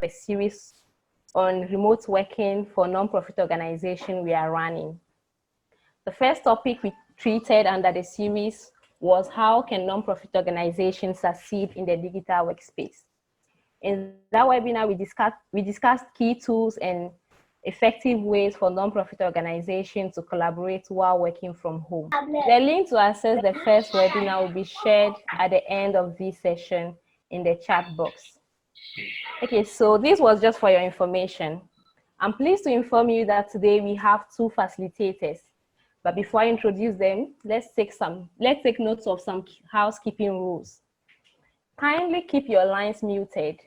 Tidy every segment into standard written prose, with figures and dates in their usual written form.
a series on remote working for non-profit organization we are running. The first topic we treated under the series was how can non-profit organizations succeed in the digital workspace. In that webinar, we discussed key tools and effective ways for non-profit organizations to collaborate while working from home. The link to access the first webinar will be shared at the end of this session in the chat box. Okay, so this was just for your information. I'm pleased to inform you that today we have two facilitators. But before I introduce them, let's take notes of some housekeeping rules. Kindly keep your lines muted.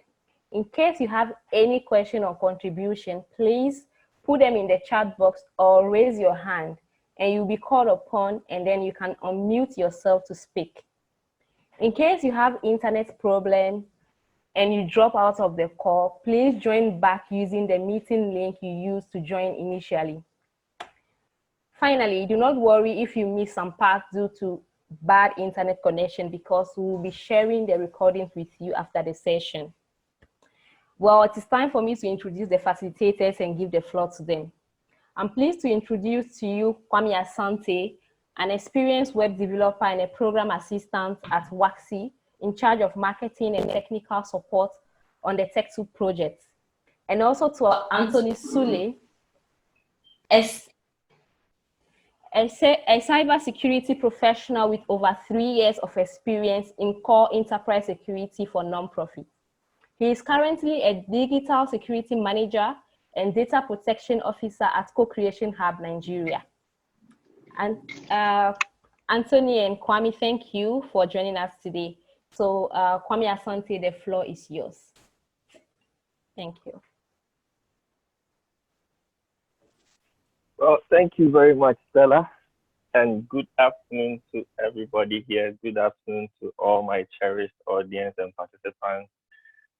In case you have any question or contribution, please put them in the chat box or raise your hand and you'll be called upon, and then you can unmute yourself to speak. In case you have internet problem and you drop out of the call, please join back using the meeting link you used to join initially. Finally, do not worry if you miss some parts due to bad internet connection, because we will be sharing the recordings with you after the session. Well, it is time for me to introduce the facilitators and give the floor to them. I'm pleased to introduce to you Kwame Asante, an experienced web developer and a program assistant at WAXI, in charge of marketing and technical support on the Tech2 project. And also to Anthony Sule, a cybersecurity professional with over 3 years of experience in core enterprise security for nonprofit. He is currently a digital security manager and data protection officer at Co-Creation Hub, Nigeria. And Anthony and Kwame, thank you for joining us today. So Kwame Asante, the floor is yours. Thank you. Well, thank you very much, Stella, and good afternoon to everybody here. Good afternoon to all my cherished audience and participants.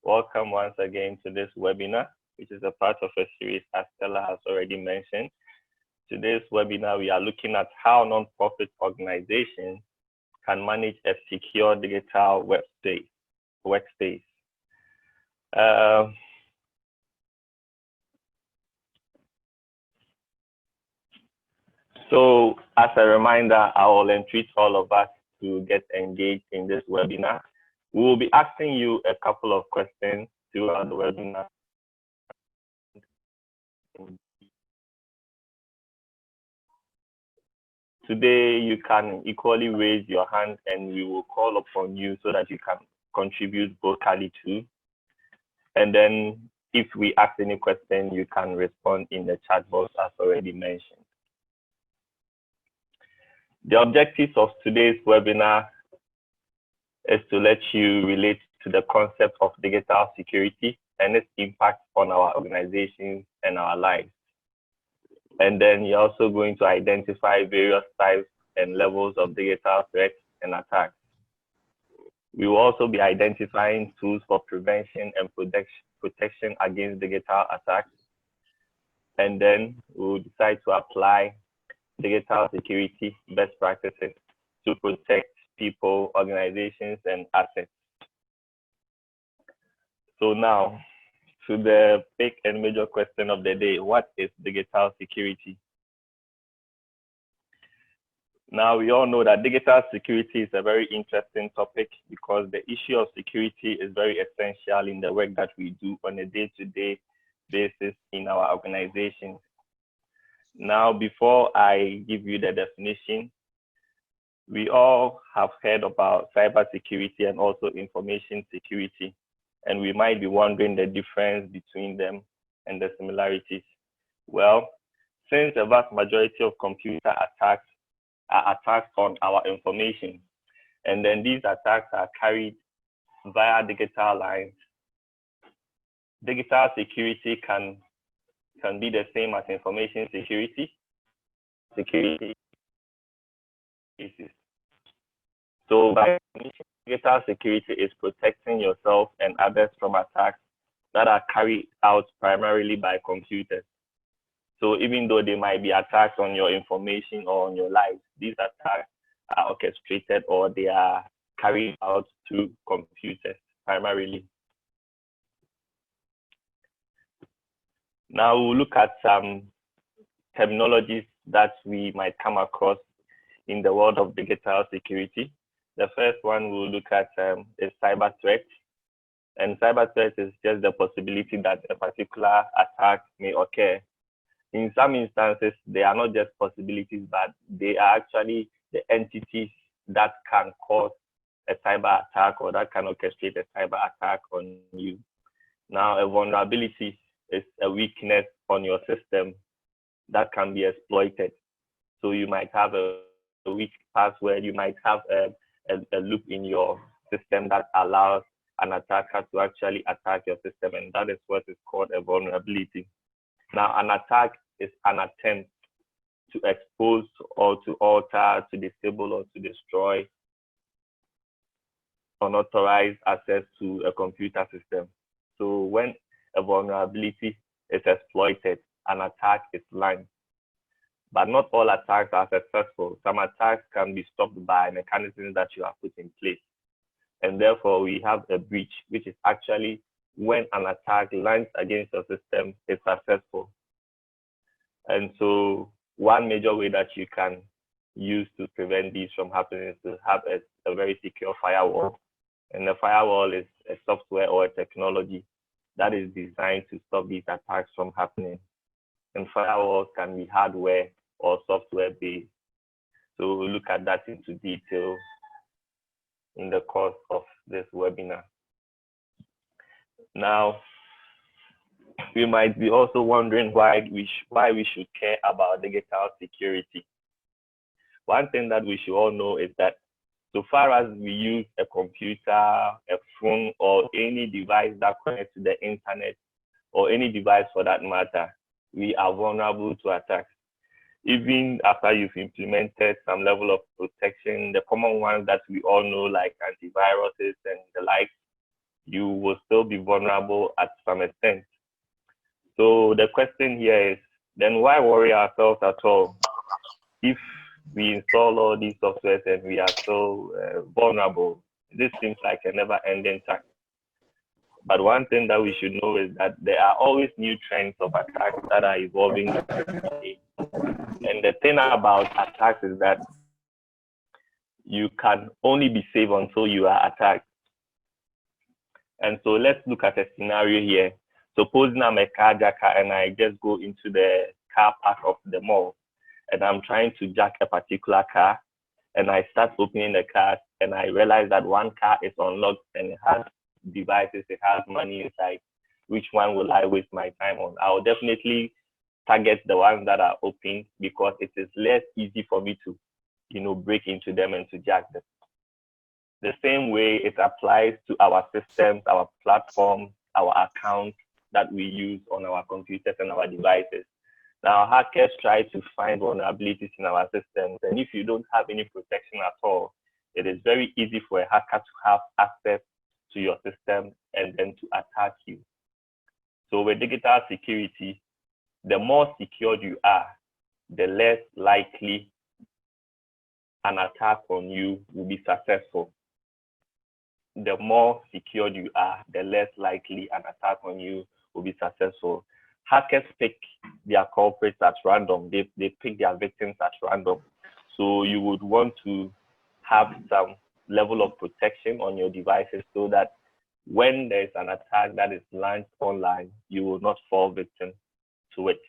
Welcome once again to this webinar, which is a part of a series, as Stella has already mentioned. Today's webinar, we are looking at how non-profit organizations can manage a secure digital workspace. So as a reminder, I will entreat all of us to get engaged in this webinar. We will be asking you a couple of questions throughout the webinar. Today, you can equally raise your hand and we will call upon you so that you can contribute vocally too. And then if we ask any question, you can respond in the chat box as already mentioned. The objectives of today's webinar is to let you relate to the concept of digital security and its impact on our organizations and our lives. And then you're also going to identify various types and levels of digital threats and attacks. We will also be identifying tools for prevention and protection against digital attacks. And then we'll decide to apply digital security best practices to protect people, organizations, and assets. So now, to the big and major question of the day, what is digital security? Now, we all know that digital security is a very interesting topic because the issue of security is very essential in the work that we do on a day-to-day basis in our organizations. Now, before I give you the definition, we all have heard about cybersecurity and also information security, and we might be wondering the difference between them and the similarities. Well, since the vast majority of computer attacks are attacks on our information, and then these attacks are carried via digital lines, digital security can be the same as information security. So by definition, digital security is protecting yourself and others from attacks that are carried out primarily by computers. So even though they might be attacks on your information or on your lives, these attacks are orchestrated or they are carried out through computers primarily. Now we'll look at some terminologies that we might come across in the world of digital security. The first one we'll look at is cyber threat. And cyber threat is just the possibility that a particular attack may occur. In some instances, they are not just possibilities, but they are actually the entities that can cause a cyber attack or that can orchestrate a cyber attack on you. Now, a vulnerability is a weakness on your system that can be exploited. So you might have a weak password, you might have a loop in your system that allows an attacker to actually attack your system, and that is what is called a vulnerability. Now, an attack is an attempt to expose or to alter, to disable or to destroy unauthorized access to a computer system. So when a vulnerability is exploited, an attack is launched. But not all attacks are successful. Some attacks can be stopped by mechanisms that you have put in place. And therefore, we have a breach, which is actually when an attack launched against your system is successful. And so one major way that you can use to prevent these from happening is to have a very secure firewall. And the firewall is a software or a technology that is designed to stop these attacks from happening. And firewalls can be hardware or software based. So we'll look at that into detail in the course of this webinar. Now, we might be also wondering why we should care about digital security. One thing that we should all know is that so far as we use a computer, a phone, or any device that connects to the internet, or any device for that matter, we are vulnerable to attacks. Even after you've implemented some level of protection, the common ones that we all know, like antiviruses and the like, you will still be vulnerable at some extent. So the question here is, then why worry ourselves at all if we install all these softwares and we are so vulnerable? This seems like a never-ending task. But one thing that we should know is that there are always new trends of attacks that are evolving every day. And the thing about attacks is that you can only be safe until you are attacked. And so let's look at a scenario here. Supposing I'm a carjacker and I just go into the car park of the mall and I'm trying to jack a particular car, and I start opening the car and I realize that one car is unlocked and it has devices, it has money inside. Which one will I waste my time on? I will definitely target the ones that are open because it is less easy for me to, break into them and to jack them. The same way it applies to our systems, our platforms, our accounts that we use on our computers and our devices. Now, hackers try to find vulnerabilities in our systems, and if you don't have any protection at all, it is very easy for a hacker to have access to your system and then to attack you. So with digital security, the more secured you are, the less likely an attack on you will be successful. The more secured you are, the less likely an attack on you will be successful. Hackers pick their culprits at random. They pick their victims at random. So you would want to have some level of protection on your devices so that when there's an attack that is launched online, you will not fall victim to it.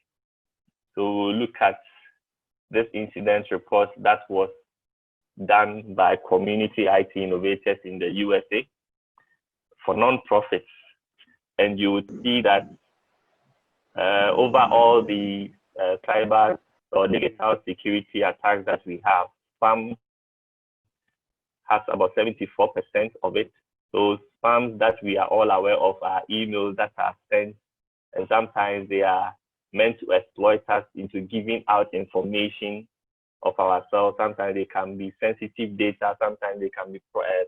So we'll look at this incident report that was done by community IT innovators in the USA for non-profits. And you would see that over all the cyber or digital security attacks that we have, spam has about 74% of it. Those spams that we are all aware of are emails that are sent, and sometimes they are meant to exploit us into giving out information of ourselves. Sometimes they can be sensitive data, sometimes they can be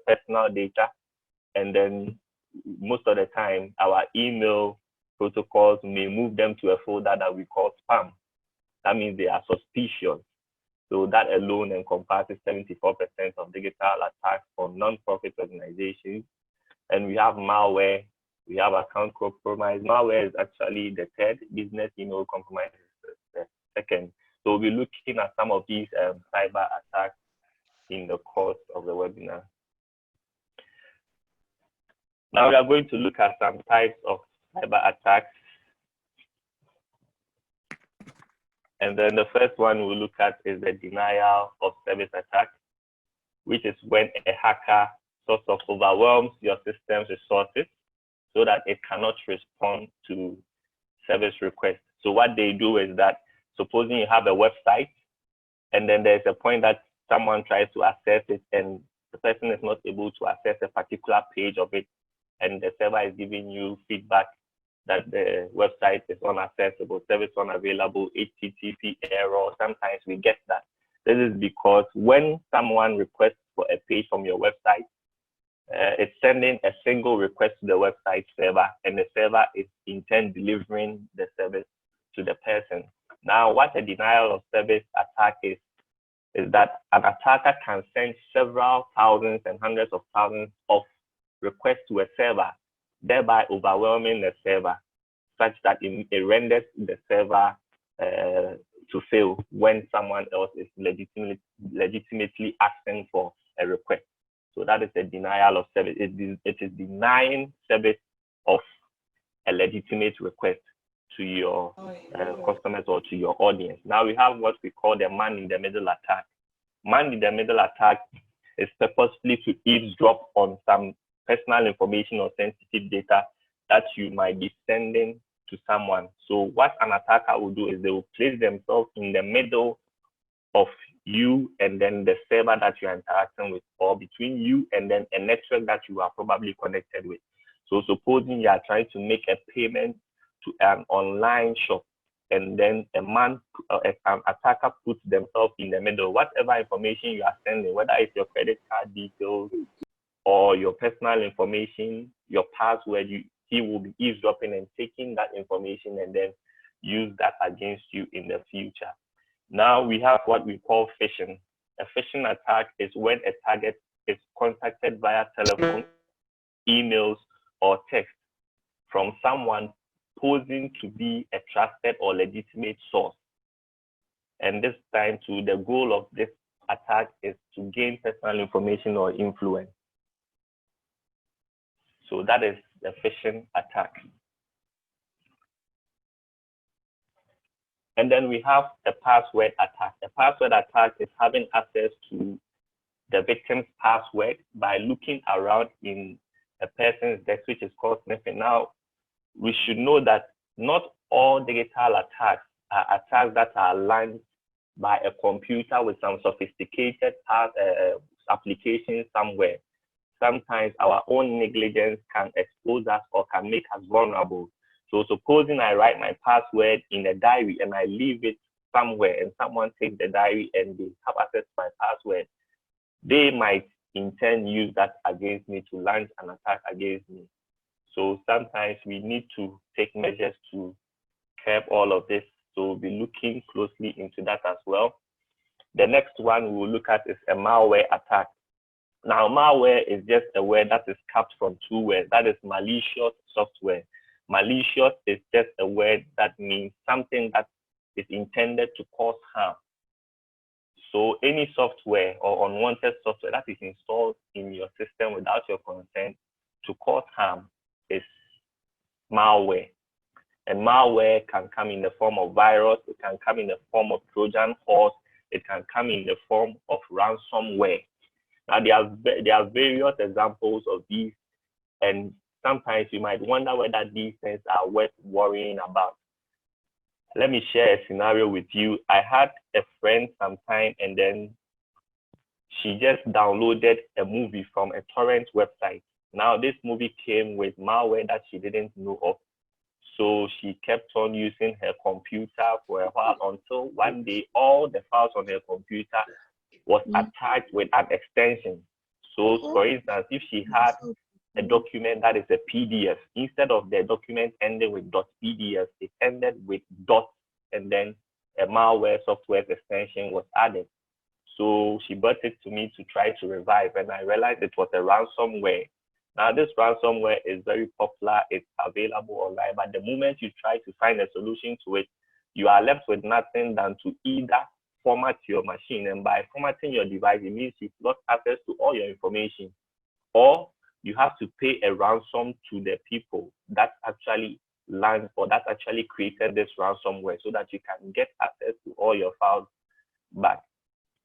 personal data, and then most of the time our email protocols may move them to a folder that we call spam. That means they are suspicious. So that alone encompasses 74% of digital attacks on non-profit organizations. And we have malware We have account compromise. Malware is actually the third. Business email compromise is the second. So we'll be looking at some of these cyber attacks in the course of the webinar. Now we are going to look at some types of cyber attacks. And then the first one we'll look at is the denial of service attack, which is when a hacker sort of overwhelms your system's resources so that it cannot respond to service requests. So what they do is that, supposing you have a website, and then there's a point that someone tries to access it, and the person is not able to access a particular page of it, and the server is giving you feedback that the website is unaccessible, service unavailable, HTTP error. Sometimes we get that. This is because when someone requests for a page from your website, it's sending a single request to the website server, and the server is in turn delivering the service to the person. Now, what a denial of service attack is that an attacker can send several thousands and hundreds of thousands of requests to a server, thereby overwhelming the server, such that it renders the server to fail when someone else is legitimately asking for a request. So that is a denial of service. It is denying service of a legitimate request to your customers or to your audience. Now we have what we call the man-in-the-middle attack. Man-in-the-middle attack is purposefully to eavesdrop on some personal information or sensitive data that you might be sending to someone. So what an attacker will do is they will place themselves in the middle of you and then the server that you are interacting with, or between you and then a network that you are probably connected with. So supposing you are trying to make a payment to an online shop, and then an attacker puts themselves in the middle. Whatever information you are sending, whether it's your credit card details or your personal information, your password, he will be eavesdropping and taking that information and then use that against you in the future. Now we have what we call phishing. A phishing attack is when a target is contacted via telephone, emails, or text from someone posing to be a trusted or legitimate source. And this time too, the goal of this attack is to gain personal information or influence. So that is the phishing attack. And then we have the password attack. The password attack is having access to the victim's password by looking around in a person's desk, which is called sniffing. Now, we should know that not all digital attacks are attacks that are launched by a computer with some sophisticated application somewhere. Sometimes our own negligence can expose us or can make us vulnerable. So supposing I write my password in a diary and I leave it somewhere and someone takes the diary and they have access to my password, they might in turn use that against me to launch an attack against me. So sometimes we need to take measures to curb all of this. So we'll be looking closely into that as well. The next one we will look at is a malware attack. Now, malware is just a word that is capped from two words. That is malicious software. Malicious is just a word that means something that is intended to cause harm. So any software or unwanted software that is installed in your system without your consent to cause harm is malware. And malware can come in the form of virus, it can come in the form of Trojan horse, it can come in the form of ransomware. Now there are various examples of these, and sometimes you might wonder whether these things are worth worrying about. Let me share a scenario with you. I had a friend sometime, and then she just downloaded a movie from a torrent website. Now this movie came with malware that she didn't know of. So she kept on using her computer for a while until one day all the files on her computer was attached with an extension. So for instance, if she had a document that is a PDF, instead of the document ending with .pdf, it ended with dot, and then a malware software extension was added. So she brought it to me to try to revive, and I realized it was a ransomware Now, this ransomware is very popular. It's available online, but the moment you try to find a solution to it, you are left with nothing than to either format your machine, and by formatting your device, it means you've lost access to all your information, or you have to pay a ransom to the people that actually land or that actually created this ransomware so that you can get access to all your files back.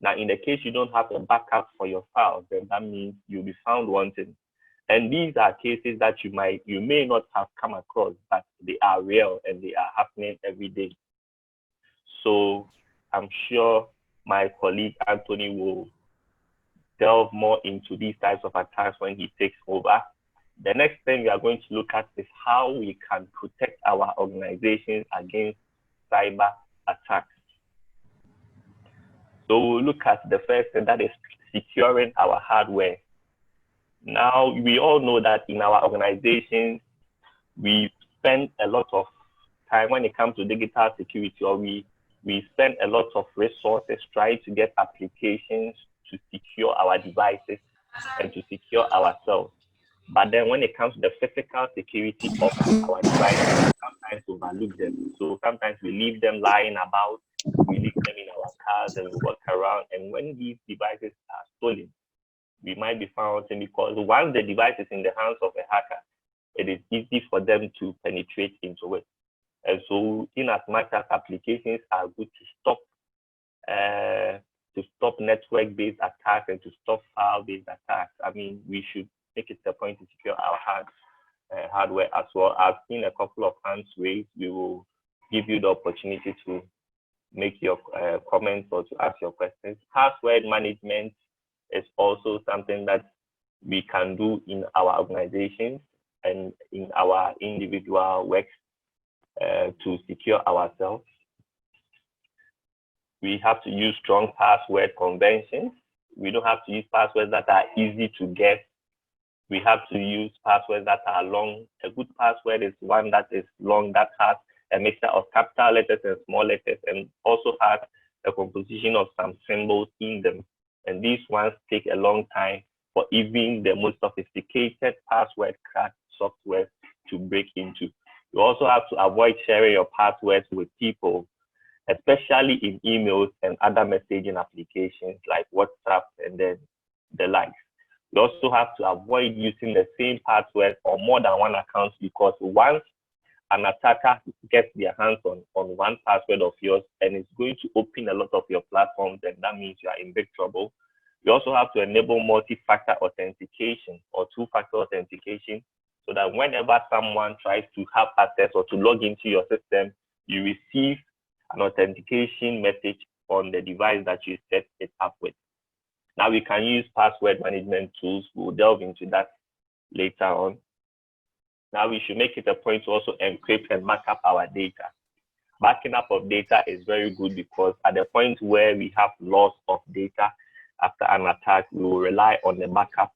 Now, in the case you don't have a backup for your files, then that means you'll be found wanting. And these are cases that you may not have come across, but they are real and they are happening every day. So I'm sure my colleague Anthony will delve more into these types of attacks when he takes over. The next thing we are going to look at is how we can protect our organizations against cyber attacks. So we'll look at the first thing, that is securing our hardware. Now, we all know that in our organizations, we spend a lot of time when it comes to digital security, or we spend a lot of resources trying to get applications to secure our devices and to secure ourselves. But then when it comes to the physical security of our devices, we sometimes overlook them. So sometimes we leave them lying about, we leave them in our cars and we walk around. And when these devices are stolen, we might be found wanting, because once the device is in the hands of a hacker, it is easy for them to penetrate into it. And so in as much as applications are good to stop network-based attacks and to stop file-based attacks, I mean, we should make it a point to secure our hardware as well. I've seen a couple of hands raised. We will give you the opportunity to make your comments or to ask your questions. Password management is also something that we can do in our organizations and in our individual works to secure ourselves. We have to use strong password conventions. We don't have to use passwords that are easy to guess. We have to use passwords that are long. A good password is one that is long, that has a mixture of capital letters and small letters, and also has a composition of some symbols in them. And these ones take a long time for even the most sophisticated password crack software to break into. You also have to avoid sharing your passwords with people, especially in emails and other messaging applications like WhatsApp and then the likes. You also have to avoid using the same password on more than one account, because once an attacker gets their hands on one password of yours and is going to open a lot of your platforms, then that means you are in big trouble. You also have to enable multi-factor authentication or two-factor authentication, so that whenever someone tries to have access or to log into your system, you receive an authentication message on the device that you set it up with. Now we can use password management tools. We'll delve into that later on. Now we should make it a point to also encrypt and back up our data. Backing up of data is very good, because at the point where we have loss of data after an attack, we will rely on the backup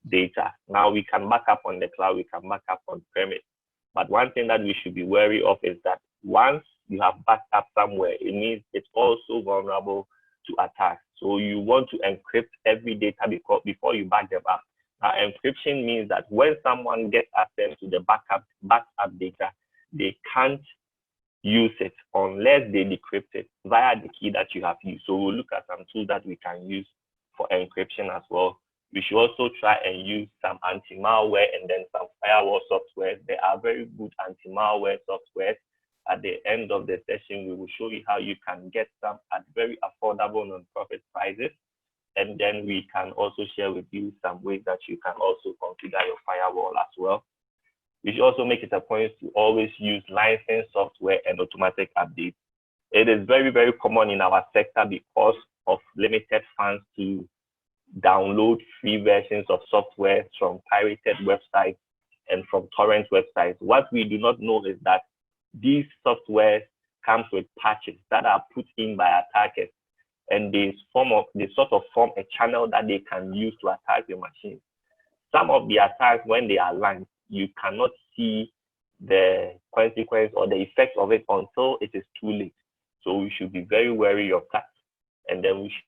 data. Now we can back up on the cloud, we can back up on premise. But one thing that we should be wary of is that once you have backed up somewhere, it means it's also vulnerable to attacks. So you want to encrypt every data before you back them up. Now, encryption means that when someone gets access to the backup data, they can't use it unless they decrypt it via the key that you have used. So we'll look at some tools that we can use for encryption as well. We should also try and use some anti-malware and then some firewall software. There are very good anti-malware software. At the end of the session, we will show you how you can get some at very affordable non-profit prices. And then we can also share with you some ways that you can also configure your firewall as well. We should also make it a point to always use licensed software and automatic updates. It is very, very common in our sector because of limited funds to download free versions of software from pirated websites and from torrent websites. What we do not know is that these softwares comes with patches that are put in by attackers, and they sort of form a channel that they can use to attack your machine. Some of the attacks, when they are launched, you cannot see the consequence or the effect of it until it is too late. So we should be very wary of that. And then we should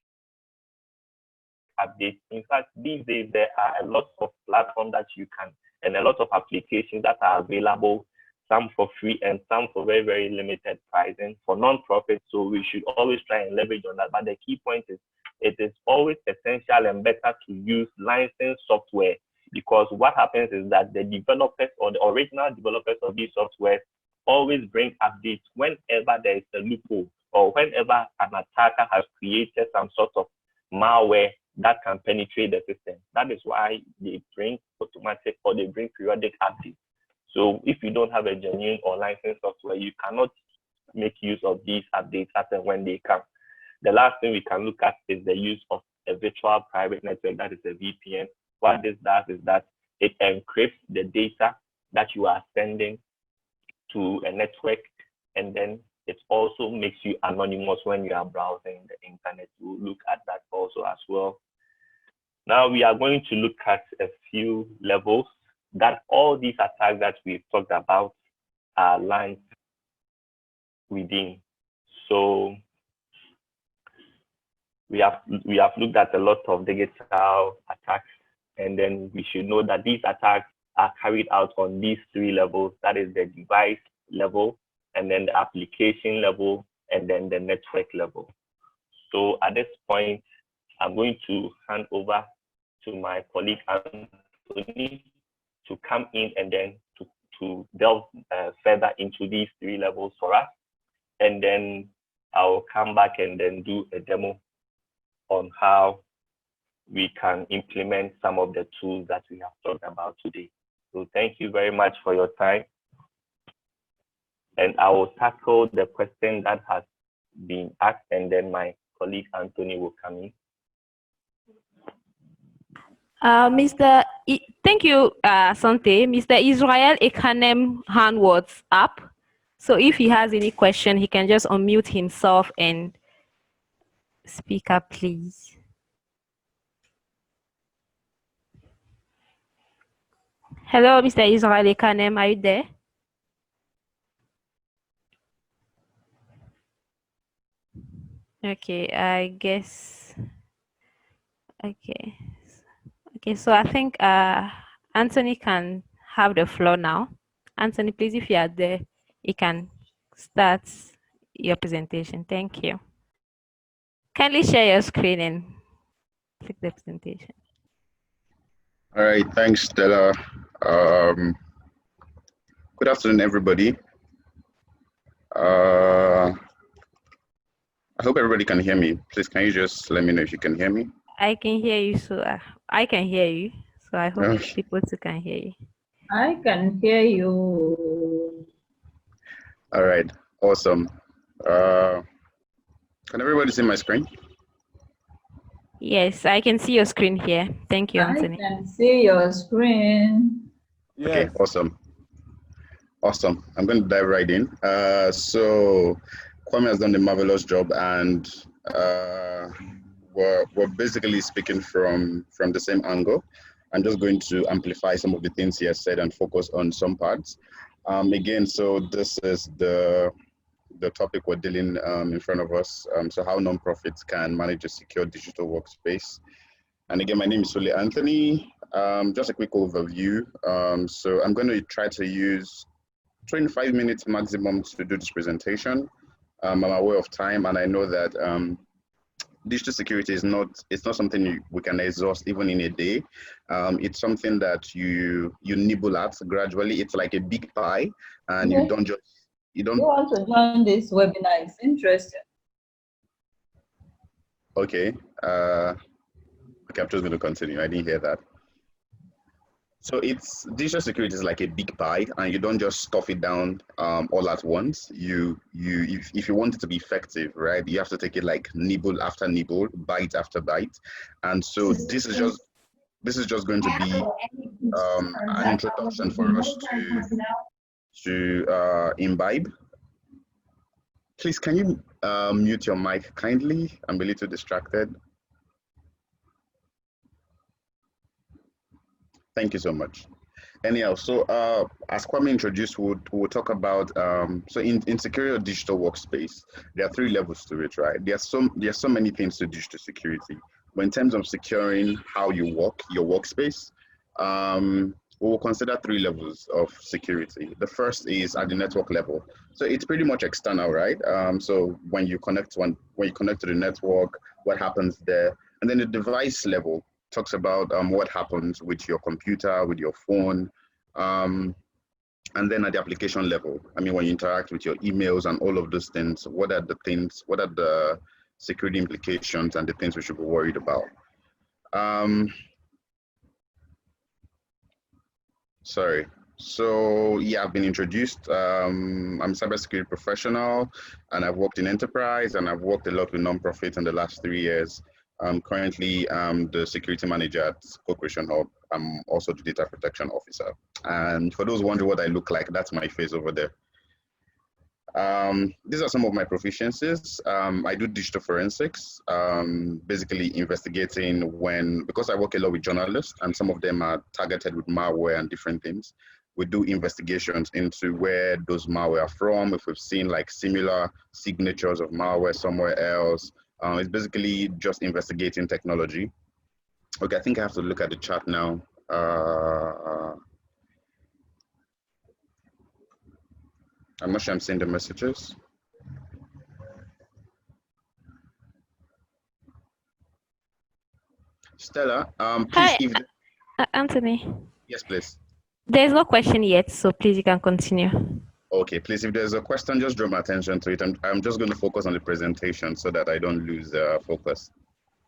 updates. In fact, these days there are a lot of platforms that you can, and a lot of applications that are available, some for free and some for very, very limited pricing for non-profit. So we should always try and leverage on that. But the key point is it is always essential and better to use licensed software, because what happens is that the developers or the original developers of these software always bring updates whenever there is a loophole or whenever an attacker has created some sort of malware that can penetrate the system. That is why they bring automatic or they bring periodic updates. So if you don't have a genuine or licensed software, you cannot make use of these updates as and when they come. The last thing we can look at is the use of a virtual private network, that is a VPN. What this does is that it encrypts the data that you are sending to a network, and then it also makes you anonymous when you are browsing the internet. We'll look at that also as well. Now we are going to look at a few levels that all these attacks that we've talked about are launched within. So we have looked at a lot of digital attacks, and then we should know that these attacks are carried out on these three levels. That is the device level, and then the application level, and then the network level. So at this point, I'm going to hand over to my colleague Anthony to come in and then to delve further into these three levels for us. And then I'll come back and then do a demo on how we can implement some of the tools that we have talked about today. So thank you very much for your time. And I will tackle the question that has been asked, and then my colleague Anthony will come in. Thank you, Sante. Mr. Israel Ekanem hand was up. So if he has any question, he can just unmute himself and speak up, please. Hello, Mr. Israel Ekanem, are you there? Okay, I guess. Okay. Okay, so I think Anthony can have the floor now. Anthony, please, if you are there, you can start your presentation. Thank you. Kindly share your screen and click the presentation. All right, thanks, Stella. Good afternoon, everybody. I hope everybody can hear me. Please, can you just let me know if you can hear me? I can hear you, so I can hear you. So I hope people too can hear you. I can hear you. All right, awesome. Can everybody see my screen? Yes, I can see your screen here. Thank you, Anthony. I can see your screen. Yes. Okay, awesome. Awesome. I'm going to dive right in. So Kwame has done a marvelous job, and we're basically speaking from the same angle. I'm just going to amplify some of the things he has said and focus on some parts. Again, so this is the topic we're dealing in front of us. So how nonprofits can manage a secure digital workspace. And again, my name is Sule Anthony. Just a quick overview. So I'm going to try to use 25 minutes maximum to do this presentation. I'm aware of time, and I know that digital security is not something we can exhaust even in a day. It's something that you nibble at gradually. It's like a big pie, and you don't. You want to join this webinar? It's interesting. Okay. Okay, I'm just going to continue. I didn't hear that. So digital security is like a big pie, and you don't just stuff it down all at once. If you want it to be effective, right, you have to take it like nibble after nibble, bite after bite. And so this is just going to be an introduction for us to imbibe. Please, can you mute your mic kindly? I'm a little distracted. Thank you so much. Anyhow, so as Kwame introduced, we'll talk about so in secure digital workspace, there are three levels to it, right? There's so many things to digital security. But in terms of securing how you work, your workspace, we will consider 3 levels of security. The first is at the network level. So it's pretty much external, right? So when you connect to the network, what happens there? And then the device level talks about what happens with your computer, with your phone, and then at the application level, I mean, when you interact with your emails and all of those things, what are the security implications and the things we should be worried about? Sorry. So yeah, I've been introduced. I'm a cybersecurity professional, and I've worked in enterprise, and I've worked a lot with nonprofits in the last 3 years. I'm currently the security manager at Corporation Hub. I'm also the data protection officer. And for those wondering what I look like, that's my face over there. These are some of my proficiencies. I do digital forensics, basically investigating because I work a lot with journalists and some of them are targeted with malware and different things. We do investigations into where those malware are from, if we've seen like similar signatures of malware somewhere else. It's basically just investigating technology. Okay, I think I have to look at the chat now. I'm not sure I'm seeing the messages. Stella, please. Hi, Anthony. Yes, please. There's no question yet, so please, you can continue. Okay, please, if there's a question, just draw my attention to it. I'm just going to focus on the presentation so that I don't lose focus.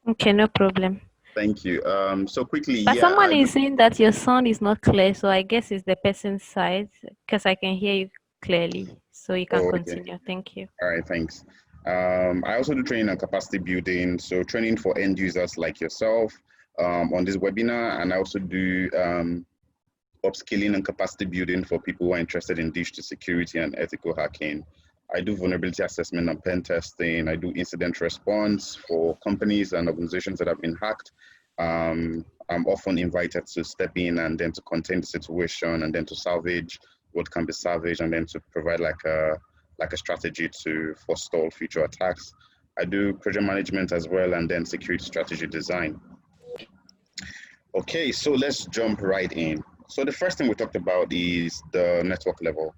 Okay, no problem. Thank you. So quickly, But yeah. someone is saying that your sound is not clear, so I guess it's the person's side because I can hear you clearly. So you can continue. Thank you. All right, thanks. I also do training and capacity building, so training for end users like yourself on this webinar, and I also do upskilling and capacity building for people who are interested in digital security and ethical hacking. I do vulnerability assessment and pen testing. I do incident response for companies and organizations that have been hacked. I'm often invited to step in and then to contain the situation and then to salvage what can be salvaged and then to provide like a strategy to forestall future attacks. I do project management as well and then security strategy design. Okay, so let's jump right in. So the first thing we talked about is the network level.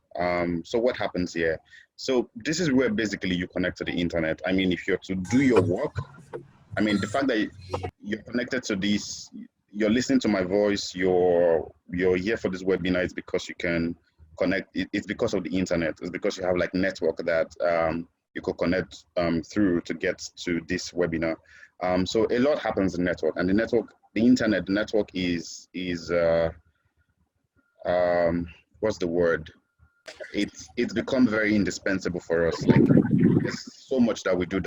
So what happens here? So this is where basically you connect to the internet. I mean, if you're to do your work, I mean, the fact that you're connected to this, you're listening to my voice, you're here for this webinar, it's because you can connect, it's because of the internet. It's because you have like network that you could connect through to get to this webinar. So a lot happens in network, and the internet, the network is what's the word? It's become very indispensable for us. Like there's so much that we do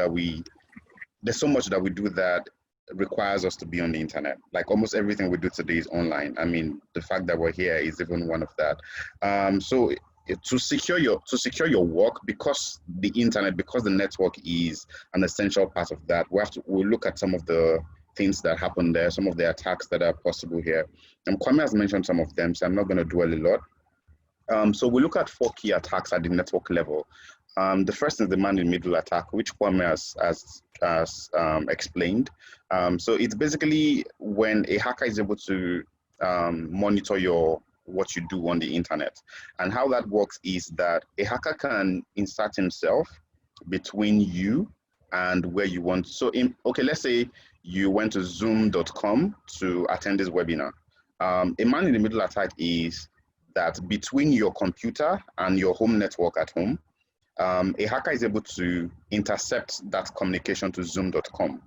that requires us to be on the internet. Like almost everything we do today is online. I mean, the fact that we're here is even one of that. So to secure your work, because the internet, because the network is an essential part of that, we'll look at some of the things that happen there, some of the attacks that are possible here. And Kwame has mentioned some of them, so I'm not going to dwell a lot. So we look at 4 key attacks at the network level. The first is the man-in-the-middle attack, which Kwame has explained. So it's basically when a hacker is able to monitor what you do on the internet. And how that works is that a hacker can insert himself between you and where you want. So okay, let's say you went to zoom.com to attend this webinar. A man-in-the-middle attack is that between your computer and your home network at home, a hacker is able to intercept that communication to zoom.com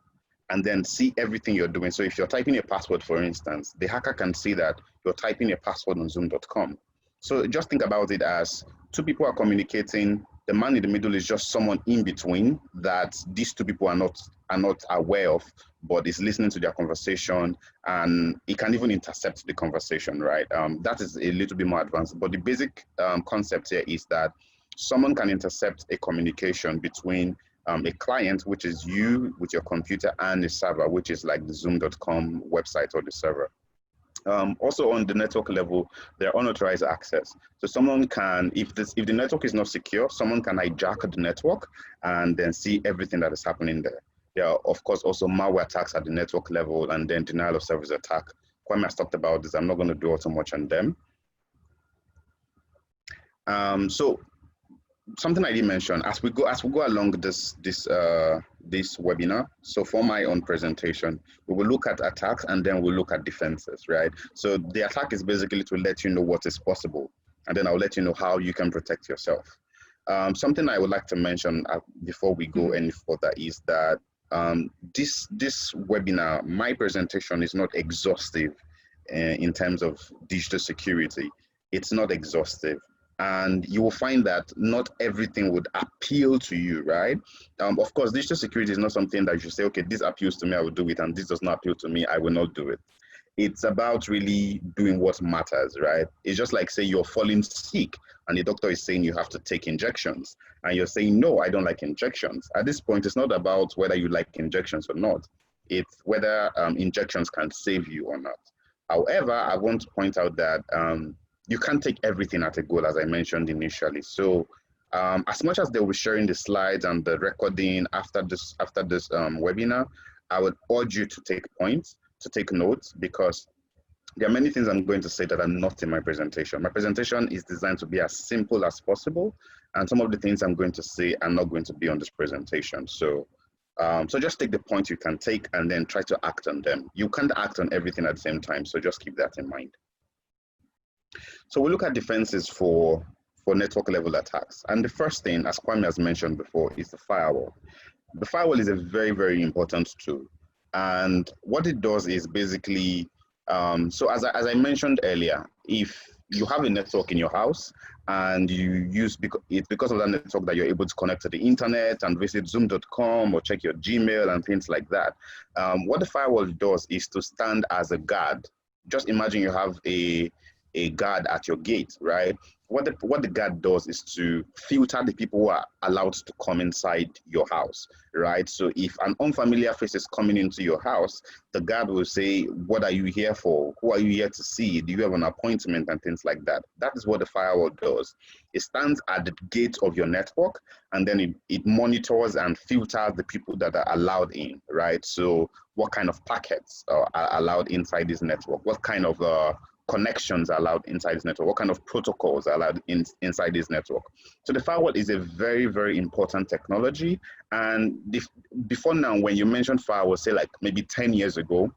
and then see everything you're doing. So if you're typing a password, for instance, the hacker can see that you're typing a password on zoom.com. So just think about it as 2 people are communicating. The man in the middle is just someone in between that these 2 people are not aware of, but is listening to their conversation, and it can even intercept the conversation, right? That is a little bit more advanced, but the basic concept here is that someone can intercept a communication between a client, which is you with your computer, and a server, which is like the zoom.com website or the server. Also on the network level, there are unauthorized access. So someone can, if the network is not secure, someone can hijack the network and then see everything that is happening there. There are, of course, also malware attacks at the network level, and then denial of service attack. Kwame has talked about this. I'm not going to dwell too much on them. So something I did mention as we go along this webinar. So for my own presentation, we will look at attacks and then we'll look at defenses, right? So the attack is basically to let you know what is possible, and then I'll let you know how you can protect yourself. Something I would like to mention before we go any further is that this webinar, my presentation is not exhaustive in terms of digital security. It's not exhaustive. And you will find that not everything would appeal to you, right? Of course, digital security is not something that you say, okay, this appeals to me, I will do it, and this does not appeal to me, I will not do it. It's about really doing what matters, right? It's just like, say you're falling sick and the doctor is saying you have to take injections, and you're saying, no, I don't like injections. At this point, it's not about whether you like injections or not. It's whether injections can save you or not. However, I want to point out that you can't take everything at a go, as I mentioned initially. So as much as they will be sharing the slides and the recording after this webinar, I would urge you to take points, to take notes, because there are many things I'm going to say that are not in my presentation. My presentation is designed to be as simple as possible, and some of the things I'm going to say are not going to be on this presentation. So so just take the points you can take and then try to act on them. You can't act on everything at the same time, so just keep that in mind. So we look at defenses for network level attacks. And the first thing, as Kwame has mentioned before, is the firewall. The firewall is a very, very important tool. And what it does is basically, so as I mentioned earlier, if you have a network in your house and you use, it's because of that network that you're able to connect to the internet and visit zoom.com or check your Gmail and things like that. What the firewall does is to stand as a guard. Just imagine you have a guard at your gate, right? What the guard does is to filter the people who are allowed to come inside your house, right? So if an unfamiliar face is coming into your house, the guard will say, what are you here for? Who are you here to see? Do you have an appointment? And things like that. That is what the firewall does. It stands at the gate of your network, and then it monitors and filters the people that are allowed in, right? So what kind of packets are allowed inside this network? What kind of connections are allowed inside this network? What kind of protocols are allowed inside this network? So the firewall is a very, very important technology. And before now, when you mention firewall, say like maybe 10 years ago,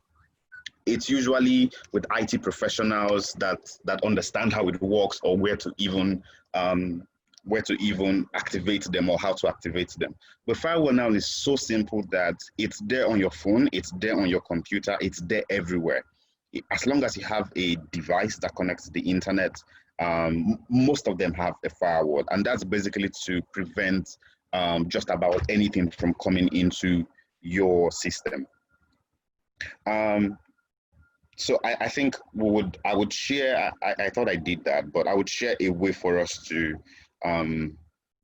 it's usually with IT professionals that understand how it works or where to even activate them or how to activate them. But firewall now is so simple that it's there on your phone, it's there on your computer, it's there everywhere. As long as you have a device that connects to the internet, most of them have a firewall, and that's basically to prevent just about anything from coming into your system. So I think I would share, I thought I did that, but I would share a way for us to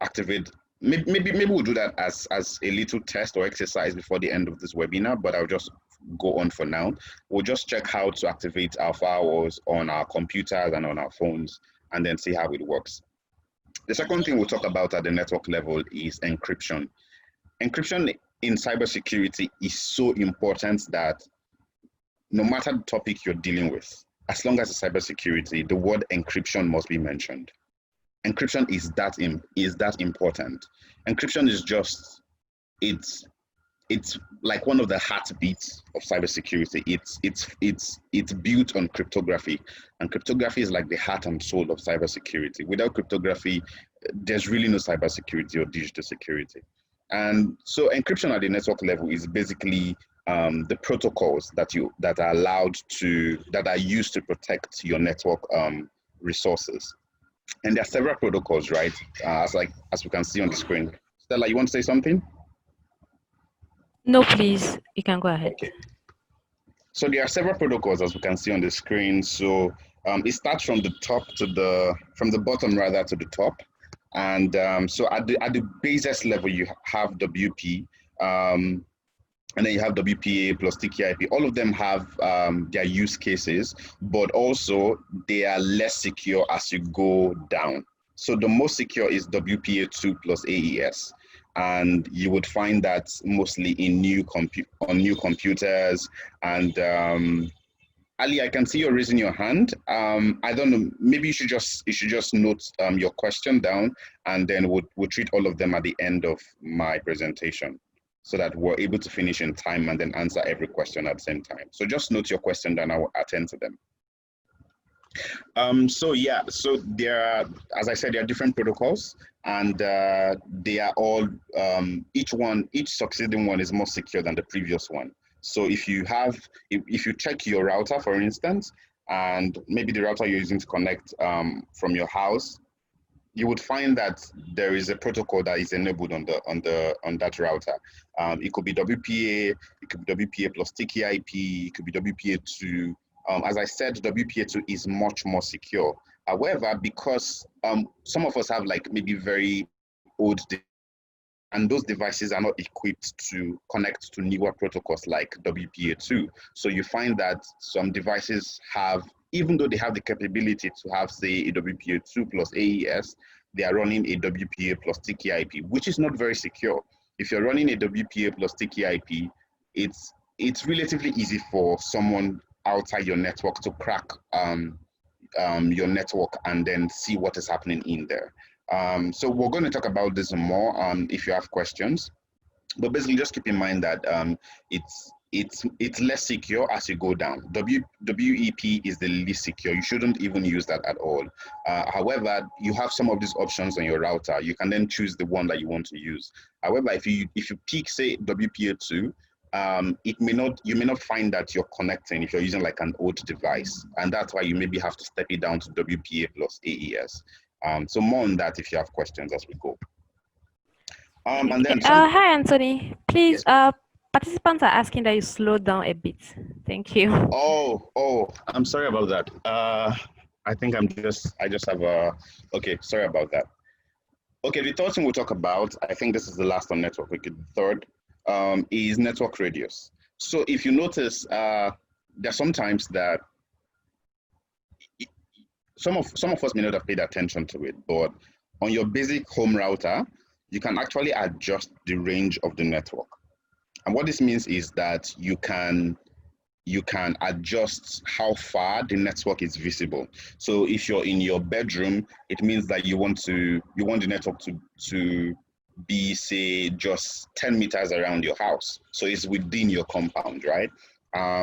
activate. Maybe we'll do that as a little test or exercise before the end of this webinar, but I'll just go on for now. We'll just check how to activate our firewalls on our computers and on our phones, and then see how it works. The second thing we'll talk about at the network level is encryption. Encryption in cybersecurity is so important that no matter the topic you're dealing with, as long as it's cybersecurity, the word encryption must be mentioned. Encryption is that important. Encryption is just, it's like one of the heartbeats of cybersecurity. It's built on cryptography, and cryptography is like the heart and soul of cybersecurity. Without cryptography, there's really no cybersecurity or digital security. And so encryption at the network level is basically the protocols that are used to protect your network resources. And there are several protocols, right? As we can see on the screen. Stella, you want to say something? No, please, you can go ahead. Okay. So there are several protocols, as we can see on the screen. So it starts from the bottom rather to the top. And so at the basis level, you have WP, and then you have WPA plus TKIP. All of them have their use cases, but also they are less secure as you go down. So the most secure is WPA2 plus AES. And you would find that mostly in new computers. And Ali, I can see you're raising your hand. I don't know, maybe you should just note your question down, and then we'll treat all of them at the end of my presentation, so that we're able to finish in time and then answer every question at the same time. So just note your question, then I will attend to them. So there are, as I said, there are different protocols, and they are all, each succeeding one is more secure than the previous one. So if you check your router, for instance, and maybe the router you're using to connect from your house, you would find that there is a protocol that is enabled on that router. It could be WPA, it could be WPA plus TKIP, it could be WPA2. As I said, WPA2 is much more secure. However, because some of us have like maybe very old, and those devices are not equipped to connect to newer protocols like WPA2. So you find that some devices have, even though they have the capability to have, say, a WPA2 plus AES, they are running a WPA plus TKIP, which is not very secure. If you're running a WPA plus TKIP, it's relatively easy for someone outside your network to crack your network and then see what is happening in there. So we're going to talk about this more if you have questions, but basically just keep in mind that it's less secure as you go down. WEP is the least secure. You shouldn't even use that at all. However, you have some of these options on your router. You can then choose the one that you want to use. However, if you pick, say, WPA2, you may not find that you're connecting if you're using like an old device, and that's why you maybe have to step it down to WPA plus AES. So more on that if you have questions as we go. And then hi Anthony, please, yes, participants are asking that you slow down a bit. Thank you. Oh, I'm sorry about that. I think I just have okay, sorry about that. Okay, the third thing we'll talk about, I think this is the last on network. Okay, the third is network radius. So if you notice, there are sometimes that some of us may not have paid attention to it, but on your basic home router, you can actually adjust the range of the network. And what this means is that you can adjust how far the network is visible. So if you're in your bedroom, it means that you want the network to be, say, just 10 meters around your house. So it's within your compound, right?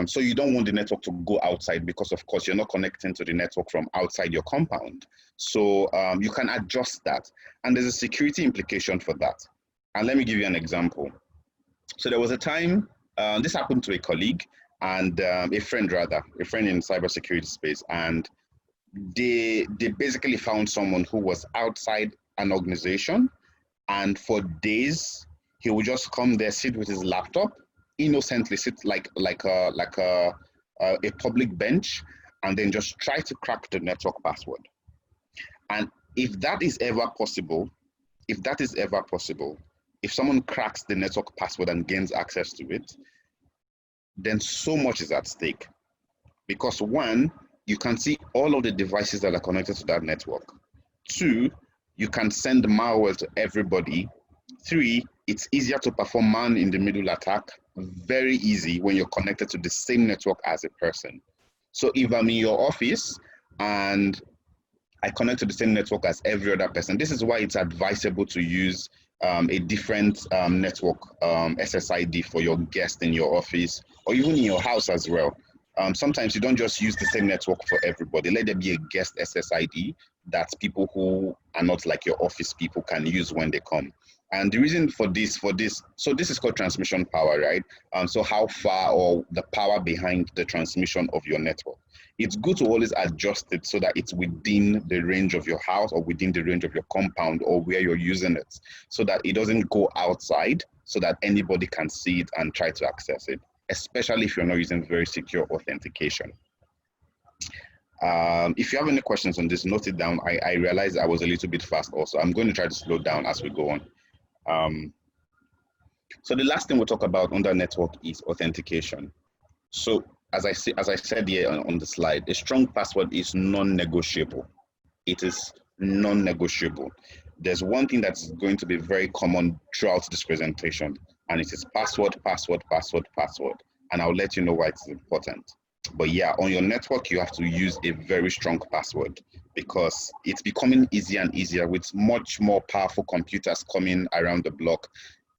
So you don't want the network to go outside, because of course you're not connecting to the network from outside your compound. So you can adjust that. And there's a security implication for that. And let me give you an example. So there was a time, this happened to a colleague and a friend in cybersecurity space. And they basically found someone who was outside an organization, and for days he would just come there, sit with his laptop, innocently sit like a public bench, and then just try to crack the network password. And if that is ever possible, if someone cracks the network password and gains access to it, then so much is at stake. Because one, you can see all of the devices that are connected to that network. Two, you can send malware to everybody. Three, it's easier to perform man-in-the-middle attack, very easy when you're connected to the same network as a person. So if I'm in your office and I connect to the same network as every other person, this is why it's advisable to use a different network SSID for your guest in your office, or even in your house as well. Sometimes you don't just use the same network for everybody. Let there be a guest SSID that people who are not like your office people can use when they come. And the reason for this, so this is called transmission power, right? So how far, or the power behind the transmission of your network. It's good to always adjust it so that it's within the range of your house, or within the range of your compound, or where you're using it, so that it doesn't go outside, so that anybody can see it and try to access it, especially if you're not using very secure authentication. If you have any questions on this, note it down. I realized I was a little bit fast also. I'm going to try to slow down as we go on. So the last thing we'll talk about under network is authentication. So as I said here on the slide, a strong password is non-negotiable. It is non-negotiable. There's one thing that's going to be very common throughout this presentation, and it is password, password, password, password. And I'll let you know why it's important. But yeah, on your network, you have to use a very strong password because it's becoming easier and easier with much more powerful computers coming around the block,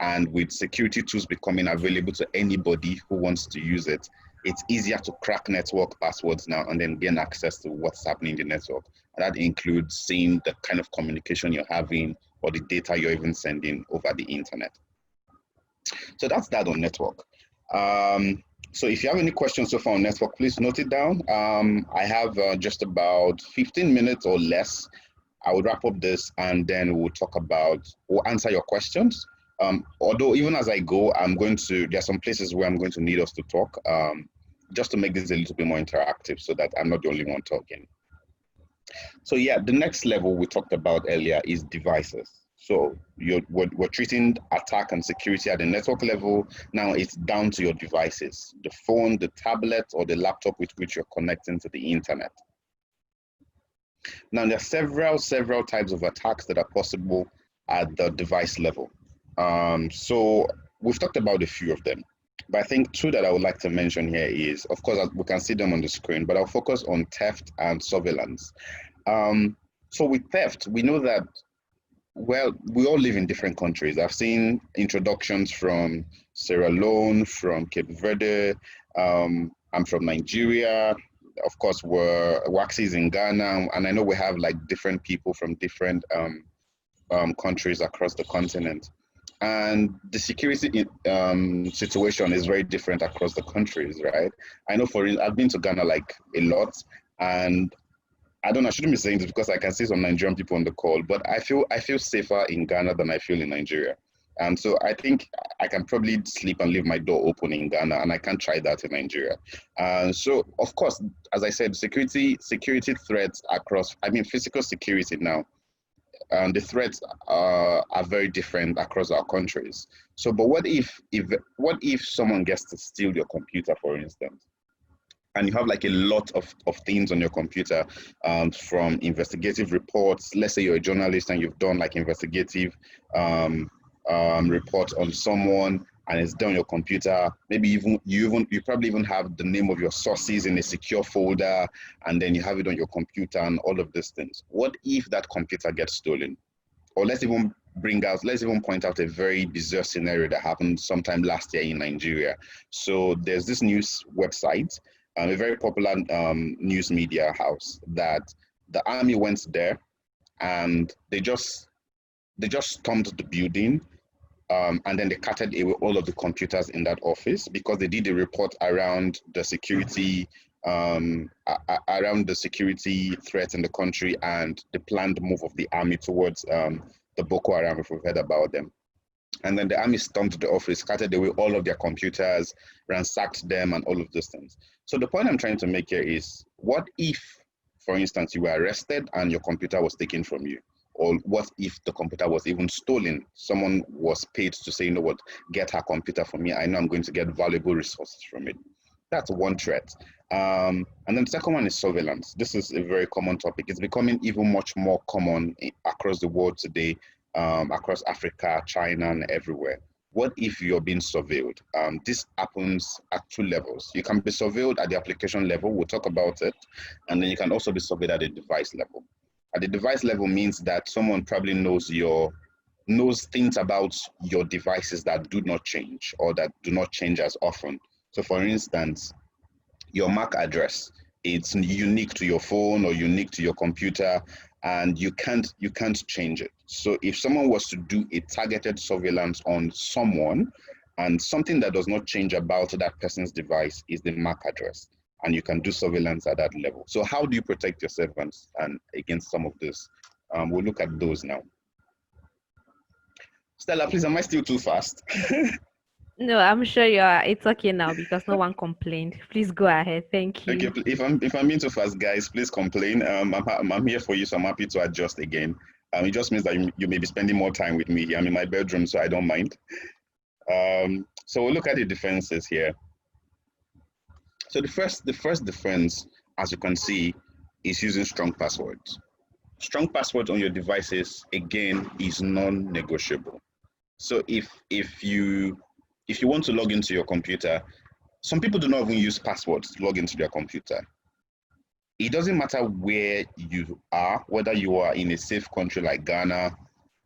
and with security tools becoming available to anybody who wants to use it. It's easier to crack network passwords now and then gain access to what's happening in the network. And that includes seeing the kind of communication you're having or the data you're even sending over the internet. So that's that on network. So if you have any questions so far on network, please note it down. I have just about 15 minutes or less. I will wrap up this and then we'll answer your questions. Although even as I go, there are some places where I'm going to need us to talk, just to make this a little bit more interactive so that I'm not the only one talking. So yeah, the next level we talked about earlier is devices. So we're treating attack and security at the network level. Now it's down to your devices, the phone, the tablet, or the laptop with which you're connecting to the internet. Now there are several types of attacks that are possible at the device level. So we've talked about a few of them, but I think two that I would like to mention here is, of course, we can see them on the screen, but I'll focus on theft and surveillance. So with theft, we know that, well, we all live in different countries. I've seen introductions from Sierra Leone, from Cape Verde. I'm from Nigeria. Of course, Waxy is in Ghana, and I know we have like different people from different countries across the continent. And the security situation is very different across the countries, right? I know I've been to Ghana like a lot, and I shouldn't be saying this because I can see some Nigerian people on the call, but I feel safer in Ghana than I feel in Nigeria. And so I think I can probably sleep and leave my door open in Ghana, and I can't try that in Nigeria. So of course, as I said, security threats physical security now, the threats are very different across our countries. So, but what if someone gets to steal your computer, for instance? And you have like a lot of things on your computer, from investigative reports. Let's say you're a journalist and you've done like investigative reports on someone, and it's done on your computer. Maybe you probably even have the name of your sources in a secure folder, and then you have it on your computer and all of these things. What if that computer gets stolen? Or let's even point out a very bizarre scenario that happened sometime last year in Nigeria. So there's this news website, a very popular news media house, that the army went there and they just stormed the building, and then they carted away all of the computers in that office because they did a report around the security threats in the country and the planned move of the army towards the Boko Haram, if we've heard about them. And then the army stormed the office, carted away all of their computers, ransacked them, and all of those things. So the point I'm trying to make here is, what if, for instance, you were arrested and your computer was taken from you? Or what if the computer was even stolen? Someone was paid to say, you know what, get her computer for me. I know I'm going to get valuable resources from it. That's one threat. And then the second one is surveillance. This is a very common topic. It's becoming even much more common across the world today, across Africa, China, and everywhere. What if you're being surveilled? This happens at two levels. You can be surveilled at the application level. We'll talk about it. And then you can also be surveilled at the device level. At the device level means that someone probably knows things about your devices that do not change or that do not change as often. So for instance, your MAC address, it's unique to your phone or unique to your computer, and you can't change it. So if someone was to do a targeted surveillance on someone, and something that does not change about that person's device is the MAC address, and you can do surveillance at that level. So how do you protect yourself and against some of this? We'll look at those now. Stella, please, am I still too fast? No, I'm sure you are. It's okay now because no one complained. Please go ahead. Thank you. Okay, if I'm being too fast, guys, please complain. I'm here for you, so I'm happy to adjust again. It just means that you may be spending more time with me here. I'm in my bedroom, so I don't mind. So we'll look at the defenses here. So the first defense, as you can see, is using strong passwords. Strong passwords on your devices, again, is non-negotiable. So if you want to log into your computer, some people do not even use passwords to log into their computer. It doesn't matter where you are, whether you are in a safe country like Ghana,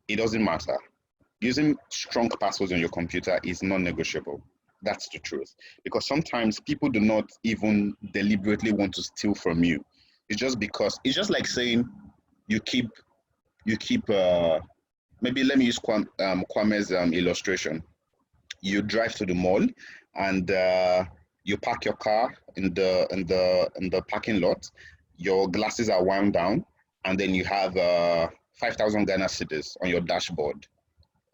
it doesn't matter. Using strong passwords on your computer is non-negotiable. That's the truth. Because sometimes people do not even deliberately want to steal from you. It's just because, it's just like saying you keep maybe let me use Kwame's illustration. You drive to the mall and you park your car in the parking lot. Your glasses are wound down, and then you have 5,000 Ghana cedis on your dashboard.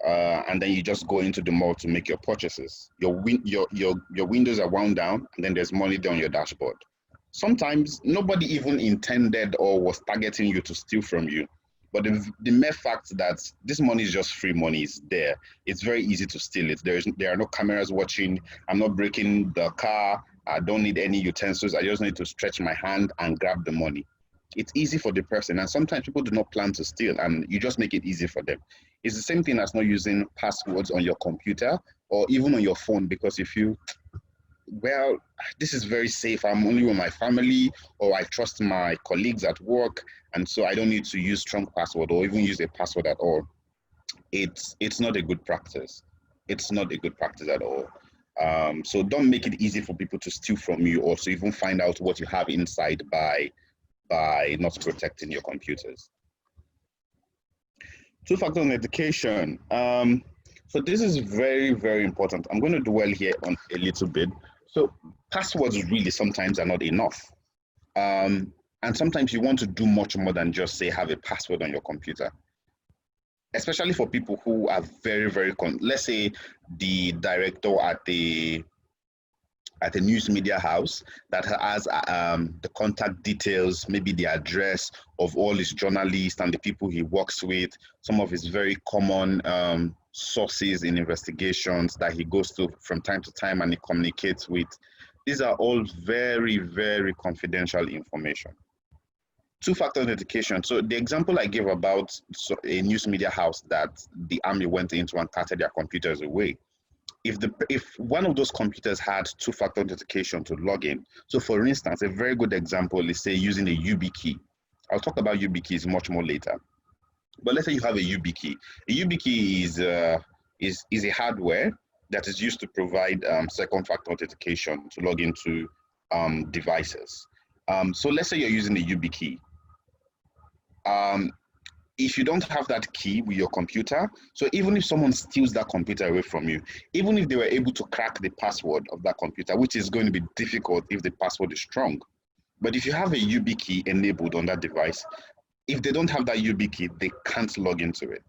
And then you just go into the mall to make your purchases. Your windows are wound down, and then there's money there on your dashboard. Sometimes nobody even intended or was targeting you to steal from you. But the mere fact that this money is just free money is there, it's very easy to steal it. There are no cameras watching. I'm not breaking the car. I don't need any utensils. I just need to stretch my hand and grab the money. It's easy for the person. And sometimes people do not plan to steal, and you just make it easy for them. It's the same thing as not using passwords on your computer or even on your phone, because if you, well, this is very safe. I'm only with my family, or I trust my colleagues at work, and so I don't need to use strong password or even use a password at all. It's not a good practice. It's not a good practice at all. So don't make it easy for people to steal from you or to even find out what you have inside by not protecting your computers. Two-factor authentication. So this is very, very important. I'm going to dwell here on a little bit. So passwords really sometimes are not enough. And sometimes you want to do much more than just say have a password on your computer. Especially for people who are very, very, let's say the director at the news media house that has the contact details, maybe the address of all his journalists and the people he works with, some of his very common sources in investigations that he goes to from time to time and he communicates with. These are all very, very confidential information. Two-factor authentication. So the example I gave about a news media house that the army went into and carted their computers away. If one of those computers had two-factor authentication to log in, so for instance, a very good example is say using a YubiKey. I'll talk about YubiKeys much more later. But let's say you have a YubiKey. A YubiKey is a hardware that is used to provide second-factor authentication to log into devices. So let's say you're using a YubiKey. If you don't have that key with your computer, so even if someone steals that computer away from you, even if they were able to crack the password of that computer, which is going to be difficult if the password is strong, but if you have a YubiKey enabled on that device, if they don't have that YubiKey, they can't log into it.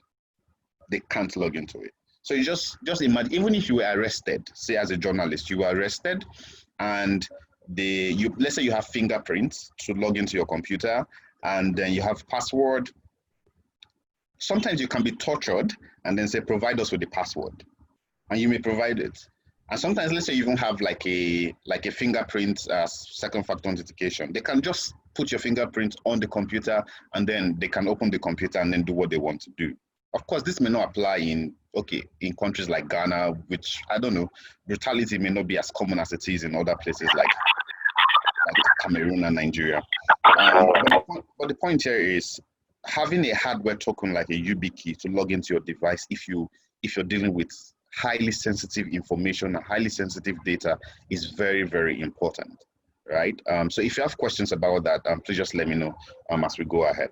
They can't log into it. So you just imagine, even if you were arrested, say as a journalist, you were arrested and let's say you have fingerprints to log into your computer, and then you have password. Sometimes you can be tortured and then say, provide us with the password, and you may provide it. And sometimes, let's say you even have like a fingerprint second factor authentication. They can just put your fingerprint on the computer, and then they can open the computer and then do what they want to do. Of course, this may not apply in countries like Ghana, which, I don't know, brutality may not be as common as it is in other places like Cameroon and Nigeria. But the point here is having a hardware token like a YubiKey to log into your device if you're dealing with highly sensitive information and highly sensitive data is very, very important, right? So if you have questions about that, please just let me know as we go ahead.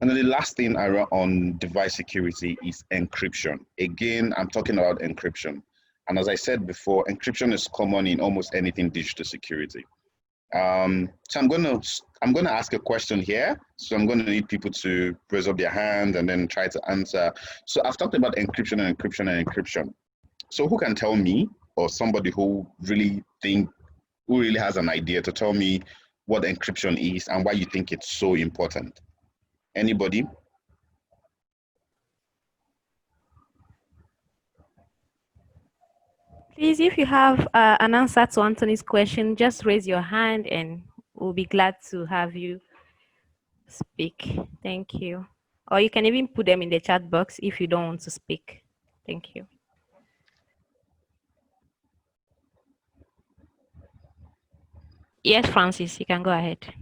And then the last thing on device security is encryption. Again, I'm talking about encryption. And as I said before, encryption is common in almost anything digital security. So I'm gonna ask a question here. So I'm gonna need people to raise up their hand and then try to answer. So I've talked about encryption and encryption and encryption. So who can tell me, or somebody who really has an idea to tell me what encryption is and why you think it's so important? Anybody? Please, if you have an answer to Anthony's question, just raise your hand and we'll be glad to have you speak. Thank you. Or you can even put them in the chat box if you don't want to speak. Thank you. Yes, Francis, you can go ahead.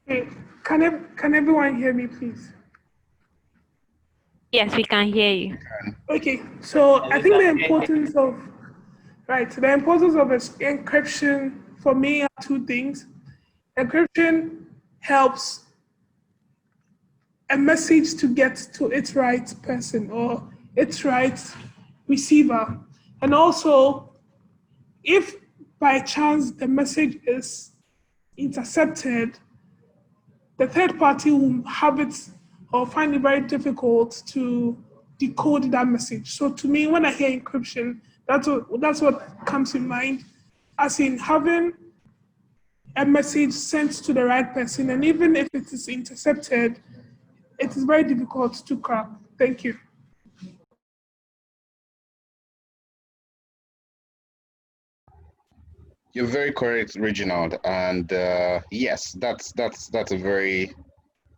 Hey, can everyone hear me, please? Yes, we can hear you. Okay, so I think the importance of encryption for me are two things. Encryption helps a message to get to its right person or its right receiver, and also if by chance the message is intercepted, the third party will have it or find it very difficult to decode that message. So to me, when I hear encryption, that's what comes in mind, as in having a message sent to the right person, and even if it is intercepted, it is very difficult to crack. Thank you. You're very correct, Reginald, and yes, that's a very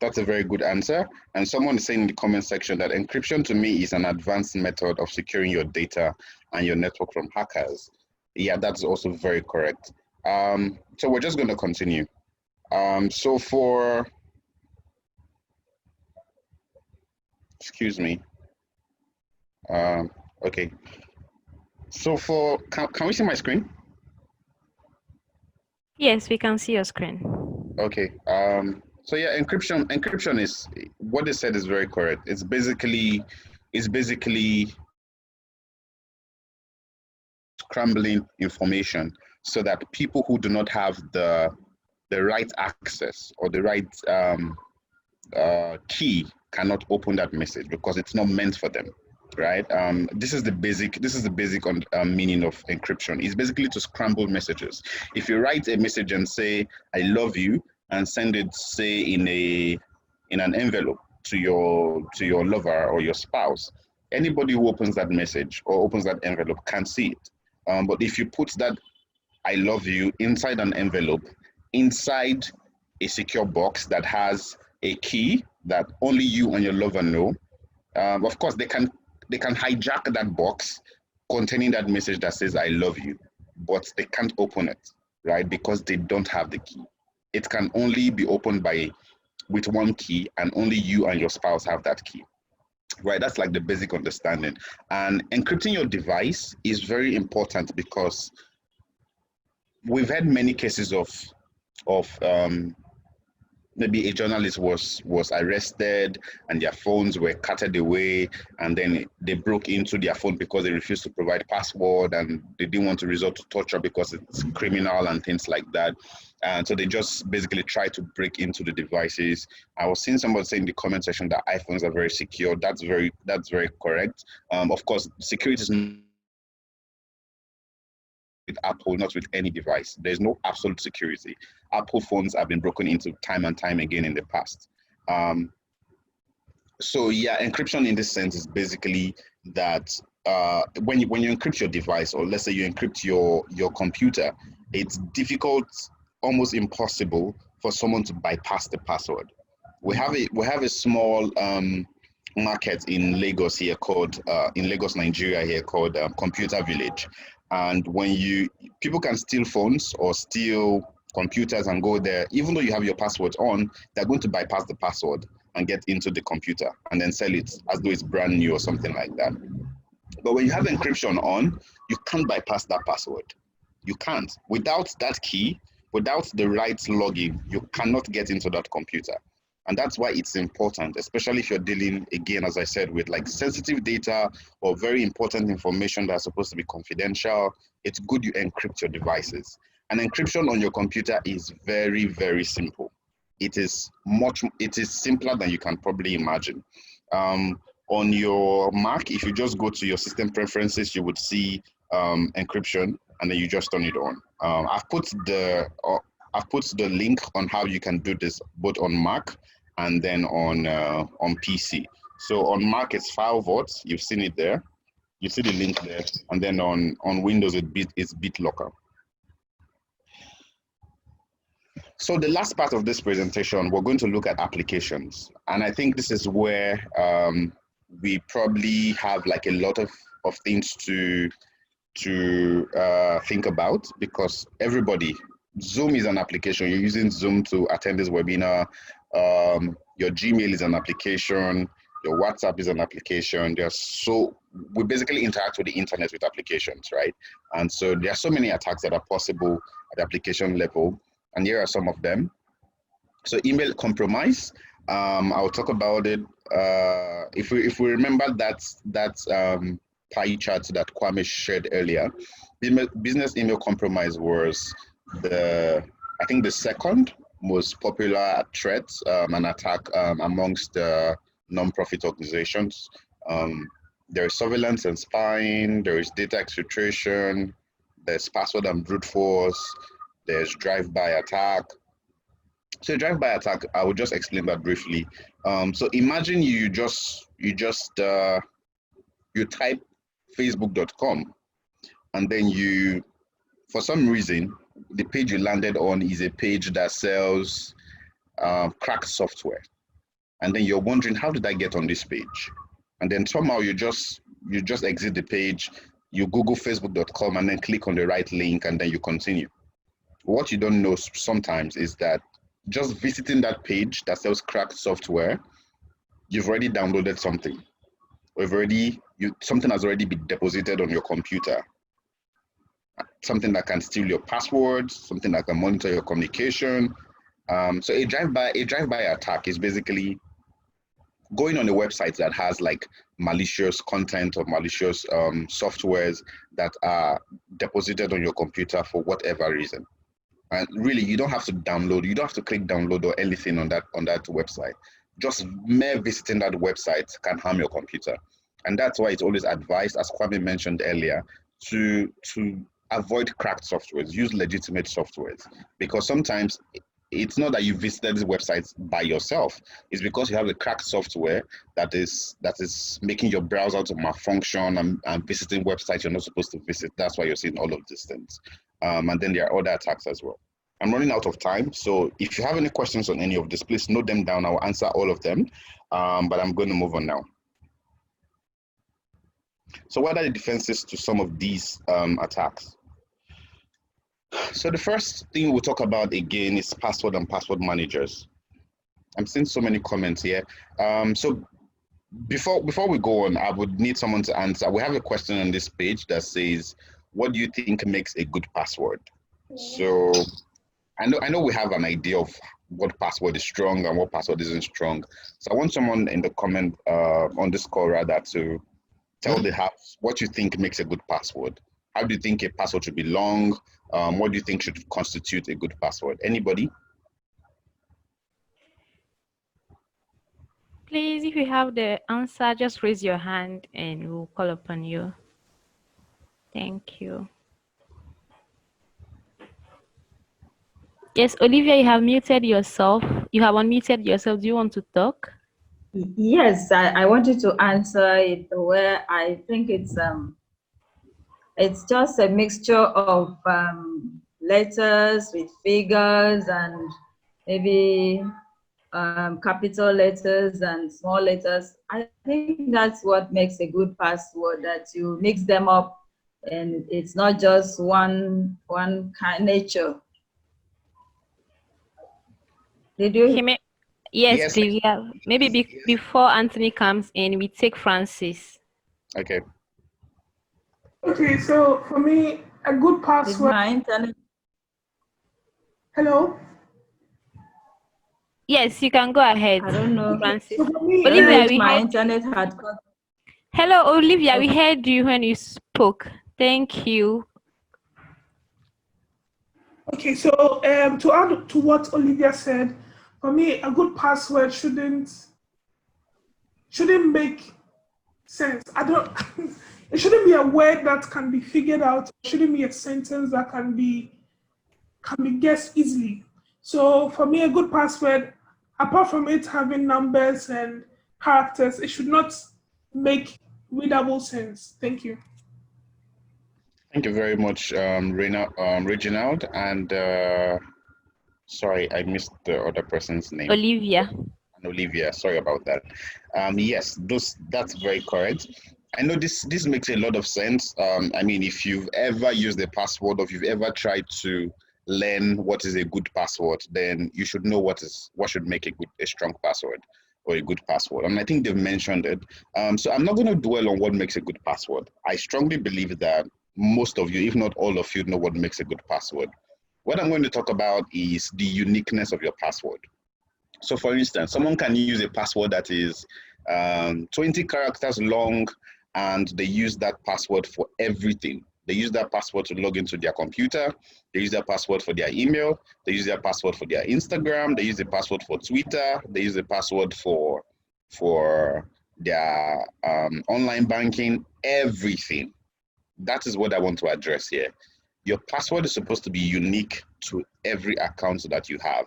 good answer. And someone is saying in the comment section that encryption to me is an advanced method of securing your data and your network from hackers. Yeah, that's also very correct. So we're just going to continue. So for, excuse me. Okay. So for, can we see my screen? Yes, we can see your screen. Okay. So yeah, encryption is what they said is very correct. It's basically scrambling information so that people who do not have the right access or the right key cannot open that message because it's not meant for them, right? This is the basic meaning of encryption. It's basically to scramble messages. If you write a message and say "I love you" and send it, say, in an envelope to your lover or your spouse, anybody who opens that message or opens that envelope can see it. But if you put that "I love you" inside an envelope, inside a secure box that has a key that only you and your lover know, of course they can hijack that box containing that message that says "I love you," but they can't open it, right? Because they don't have the key. It can only be opened with one key, and only you and your spouse have that key. Right, that's like the basic understanding. And encrypting your device is very important because we've had many cases of maybe a journalist was arrested and their phones were carted away, and then they broke into their phone because they refused to provide password and they didn't want to resort to torture because it's criminal and things like that. And so they just basically try to break into the devices. I was seeing somebody say in the comment section that iPhones are very secure. That's very correct. Of course, security is with Apple, not with any device. There's no absolute security. Apple phones have been broken into time and time again in the past. So yeah, encryption in this sense is basically that when you encrypt your device, or let's say you encrypt your computer, it's difficult, almost impossible for someone to bypass the password. We have a small market in Lagos here called in Lagos, Nigeria here called Computer Village. And when people can steal phones or steal computers and go there, even though you have your passwords on, they're going to bypass the password and get into the computer and then sell it as though it's brand new or something like that. But when you have encryption on, you can't bypass that password. You can't. Without that key, without the right login, you cannot get into that computer. And that's why it's important, especially if you're dealing, again, as I said, with like sensitive data or very important information that's supposed to be confidential. It's good you encrypt your devices. And encryption on your computer is very, very simple. It is simpler than you can probably imagine. On your Mac, if you just go to your system preferences, you would see encryption, and then you just turn it on. I've put the link on how you can do this both on Mac and then on PC. So on Mac it's Firewalls, you've seen it there. You see the link there, and then on Windows it's BitLocker. So the last part of this presentation, we're going to look at applications. And I think this is where we probably have like a lot of things to think about, because everybody, Zoom is an application. You're using Zoom to attend this webinar. Your Gmail is an application. Your WhatsApp is an application. We basically interact with the internet with applications, right? And so there are so many attacks that are possible at the application level. And here are some of them. So email compromise, I'll talk about it. If we remember that pie chart that Kwame shared earlier, business email compromise was I think the second most popular threat and attack amongst the non-profit organizations. There is surveillance and spying, there is data exfiltration, there's password and brute force, there's drive-by attack. So drive-by attack, I will just explain that briefly. So imagine you type facebook.com, and then for some reason, the page you landed on is a page that sells cracked software. And then you're wondering, how did I get on this page? And then somehow you just exit the page, you Google facebook.com and then click on the right link and then you continue. What you don't know sometimes is that just visiting that page that sells cracked software, you've already downloaded something. Something has already been deposited on your computer. Something that can steal your passwords, something that can monitor your communication. So a drive-by attack is basically going on a website that has like malicious content or malicious softwares that are deposited on your computer for whatever reason. And really, you don't have to download, you don't have to click download or anything on that website. Just mere visiting that website can harm your computer. And that's why it's always advised, as Kwame mentioned earlier, to avoid cracked softwares, use legitimate softwares, because sometimes it's not that you visited these websites by yourself. It's because you have a cracked software that is making your browser to malfunction and visiting websites you're not supposed to visit. That's why you're seeing all of these things. And then there are other attacks as well. I'm running out of time, so if you have any questions on any of this, please note them down. I'll answer all of them, but I'm going to move on now. So what are the defenses to some of these attacks? So the first thing we'll talk about again is password and password managers. I'm seeing so many comments here. So before we go on, I would need someone to answer. We have a question on this page that says, what do you think makes a good password? So I know we have an idea of what password is strong and what password isn't strong. So I want someone in the comment on this call rather to tell the house what you think makes a good password. How do you think a password should be long? What do you think should constitute a good password? Anybody? Please, if you have the answer, just raise your hand and we'll call upon you. Thank you. Yes, Olivia, you have muted yourself. You have unmuted yourself. Do you want to talk? Yes, I wanted to answer it where I think it's just a mixture of letters with figures and maybe capital letters and small letters. I think that's what makes a good password, that you mix them up and it's not just one kind nature. Did you? Yes, please. Yeah. Maybe before Anthony comes in, we take Francis. Okay. Okay, so for me, a good password. My internet. Hello? Yes, you can go ahead. I don't know. Francis. So for me, Olivia, My internet had cut. Hello, Olivia. We heard you when you spoke. Thank you. Okay, so to add to what Olivia said, for me, a good password shouldn't make sense. It shouldn't be a word that can be figured out. It shouldn't be a sentence that can be guessed easily. So for me, a good password, apart from it having numbers and characters, it should not make readable sense. Thank you. Thank you very much, Reginald. And Sorry, I missed the other person's name. Olivia. Olivia, sorry about that. Yes, that's very correct. I know this makes a lot of sense. I mean, if you've ever used a password, or if you've ever tried to learn what is a good password, then you should know what should make a strong password or a good password. And I think they've mentioned it. So I'm not going to dwell on what makes a good password. I strongly believe that most of you, if not all of you, know what makes a good password. What I'm going to talk about is the uniqueness of your password. So for instance, someone can use a password that is 20 characters long, and they use that password for everything. They use that password to log into their computer. They use that password for their email. They use their password for their Instagram. They use the password for Twitter. They use the password for their online banking, everything. That is what I want to address here. Your password is supposed to be unique to every account that you have,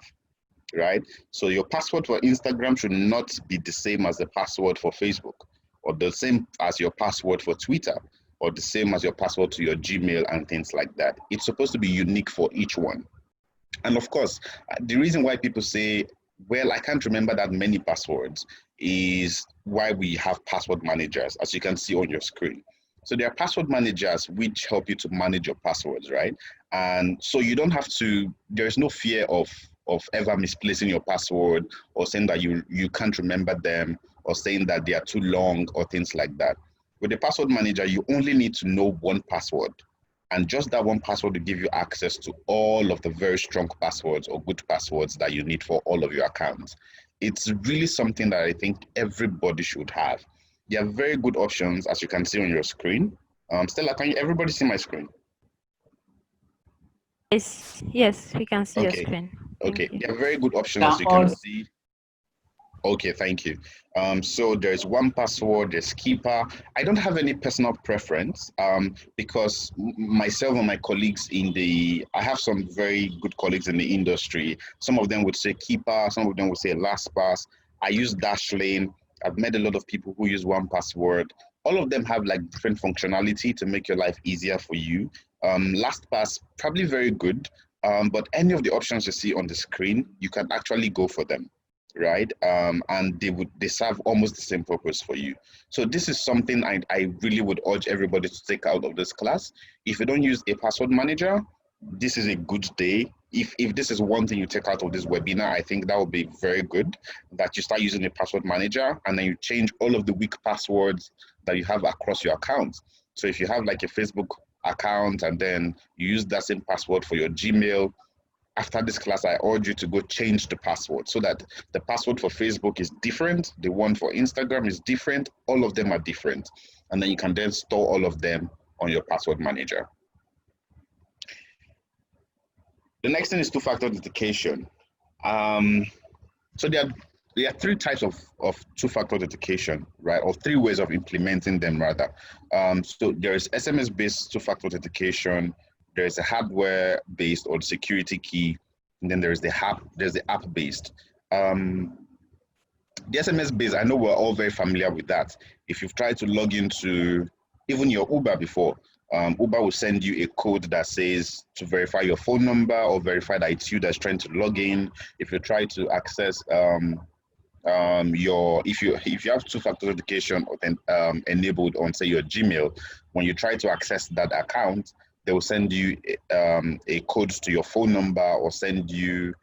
right? So your password for Instagram should not be the same as the password for Facebook, or the same as your password for Twitter, or the same as your password to your Gmail and things like that. It's supposed to be unique for each one. And of course, the reason why people say, well, I can't remember that many passwords, is why we have password managers, as you can see on your screen. So there are password managers which help you to manage your passwords, right? And so you don't have to, there's no fear of ever misplacing your password, or saying that you can't remember them, or saying that they are too long, or things like that. With the password manager, you only need to know one password, and just that one password will give you access to all of the very strong passwords or good passwords that you need for all of your accounts. It's really something that I think everybody should have. There are very good options, as you can see on your screen. Stella, can everybody see my screen? Yes, we can see your Okay. screen. Okay, there are very good options, as you can see. Okay, thank you. So there's 1Password, there's Keeper. I don't have any personal preference because myself and my colleagues I have some very good colleagues in the industry. Some of them would say Keeper, some of them would say LastPass. I use Dashlane. I've met a lot of people who use 1Password. All of them have like different functionality to make your life easier for you. LastPass, probably very good, but any of the options you see on the screen, you can actually go for them, right? And they serve almost the same purpose for you. So this is something I really would urge everybody to take out of this class. If you don't use a password manager, this is a good day. If this is one thing you take out of this webinar, I think that would be very good, that you start using a password manager, and then you change all of the weak passwords that you have across your accounts. So if you have like a Facebook account, and then you use that same password for your Gmail, after this class, I urge you to go change the password, so that the password for Facebook is different, the one for Instagram is different, all of them are different. And then you can then store all of them on your password manager. The next thing is two-factor authentication. So there are 3 types of two-factor authentication, right? Or 3 ways of implementing them, rather. So there is SMS-based two-factor authentication, there's a hardware-based or security key, and then there's the app-based. The SMS-based, I know we're all very familiar with that. If you've tried to log into even your Uber before, Uber will send you a code that says to verify your phone number, or verify that it's you that's trying to log in. If you try to access if you have two-factor authentication enabled on, say, your Gmail, when you try to access that account, they will send you a code to your phone number, or send you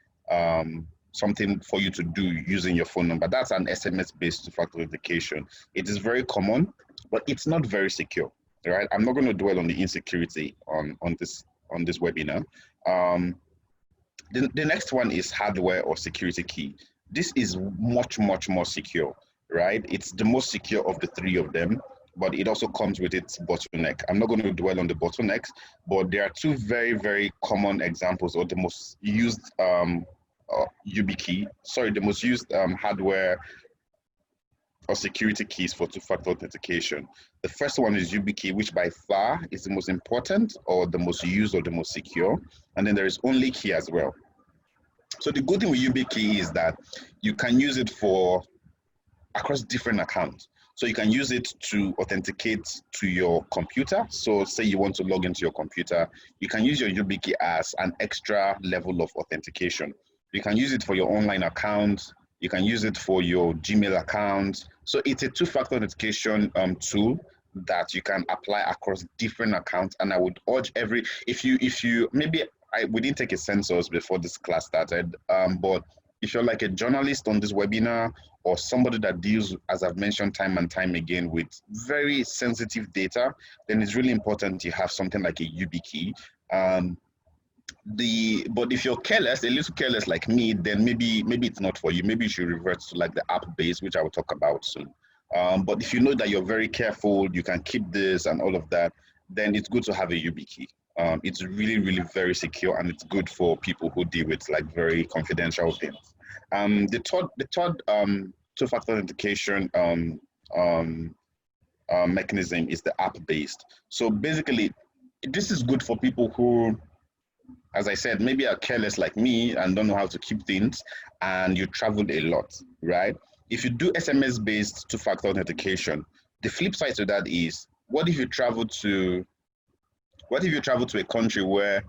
something for you to do using your phone number. That's an SMS-based two-factor authentication. It is very common, but it's not very secure, right? I'm not going to dwell on the insecurity on this webinar. The next one is hardware or security key. This is much, much more secure, right? It's the most secure of the 3 of them, but it also comes with its bottleneck. I'm not going to dwell on the bottlenecks, but there are 2 very, very common examples, or the most used the most used hardware or security keys for two-factor authentication. The first one is YubiKey, which by far is the most important, or the most used, or the most secure. And then there is OnlyKey as well. So the good thing with YubiKey is that you can use it for across different accounts. So you can use it to authenticate to your computer. So say you want to log into your computer, you can use your YubiKey as an extra level of authentication. You can use it for your online account. You can use it for your Gmail account. So it's a two-factor authentication tool that you can apply across different accounts. And I would urge if you maybe we didn't take a census before this class started, but if you're like a journalist on this webinar or somebody that deals, as I've mentioned time and time again, with very sensitive data, then it's really important you have something like a YubiKey. But if you're careless, a little careless like me, then maybe it's not for you. Maybe you should revert to like the app base, which I will talk about soon. But if you know that you're very careful, you can keep this and all of that, then it's good to have a YubiKey. It's really, really very secure, and it's good for people who deal with like very confidential things. The third two-factor authentication mechanism is the app-based. So basically, this is good for people who, as I said, maybe are careless like me and don't know how to keep things, and you travel a lot, right? If you do SMS-based two-factor authentication, the flip side to that is, what if you travel to a country where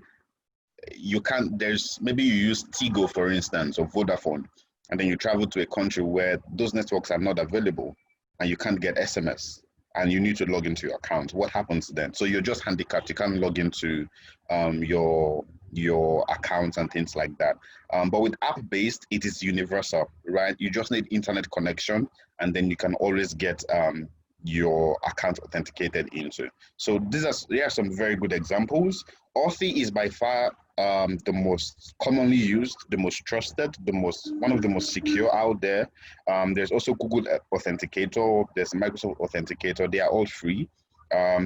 you can't, maybe you use Tigo, for instance, or Vodafone, and then you travel to a country where those networks are not available and you can't get SMS and you need to log into your account. What happens then? So you're just handicapped. You can't log into your account and things like that. But with app-based, it is universal, right? You just need internet connection, and then you can always get your account authenticated into. So there are some very good examples. Authy is by far the most commonly used, the most trusted, one of the most secure out there. There's also Google Authenticator, there's Microsoft Authenticator. They are all free.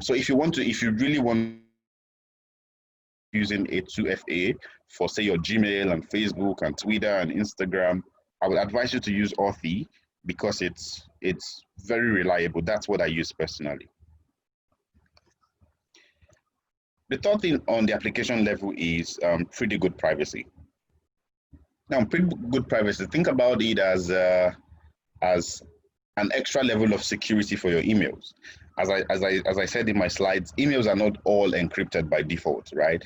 So if you really want using a 2FA for say your Gmail and Facebook and Twitter and Instagram, I would advise you to use Authy because it's very reliable. That's what I use personally. The third thing on the application level is pretty good privacy. Now, pretty good privacy, think about it as an extra level of security for your emails. As I said in my slides, emails are not all encrypted by default, right?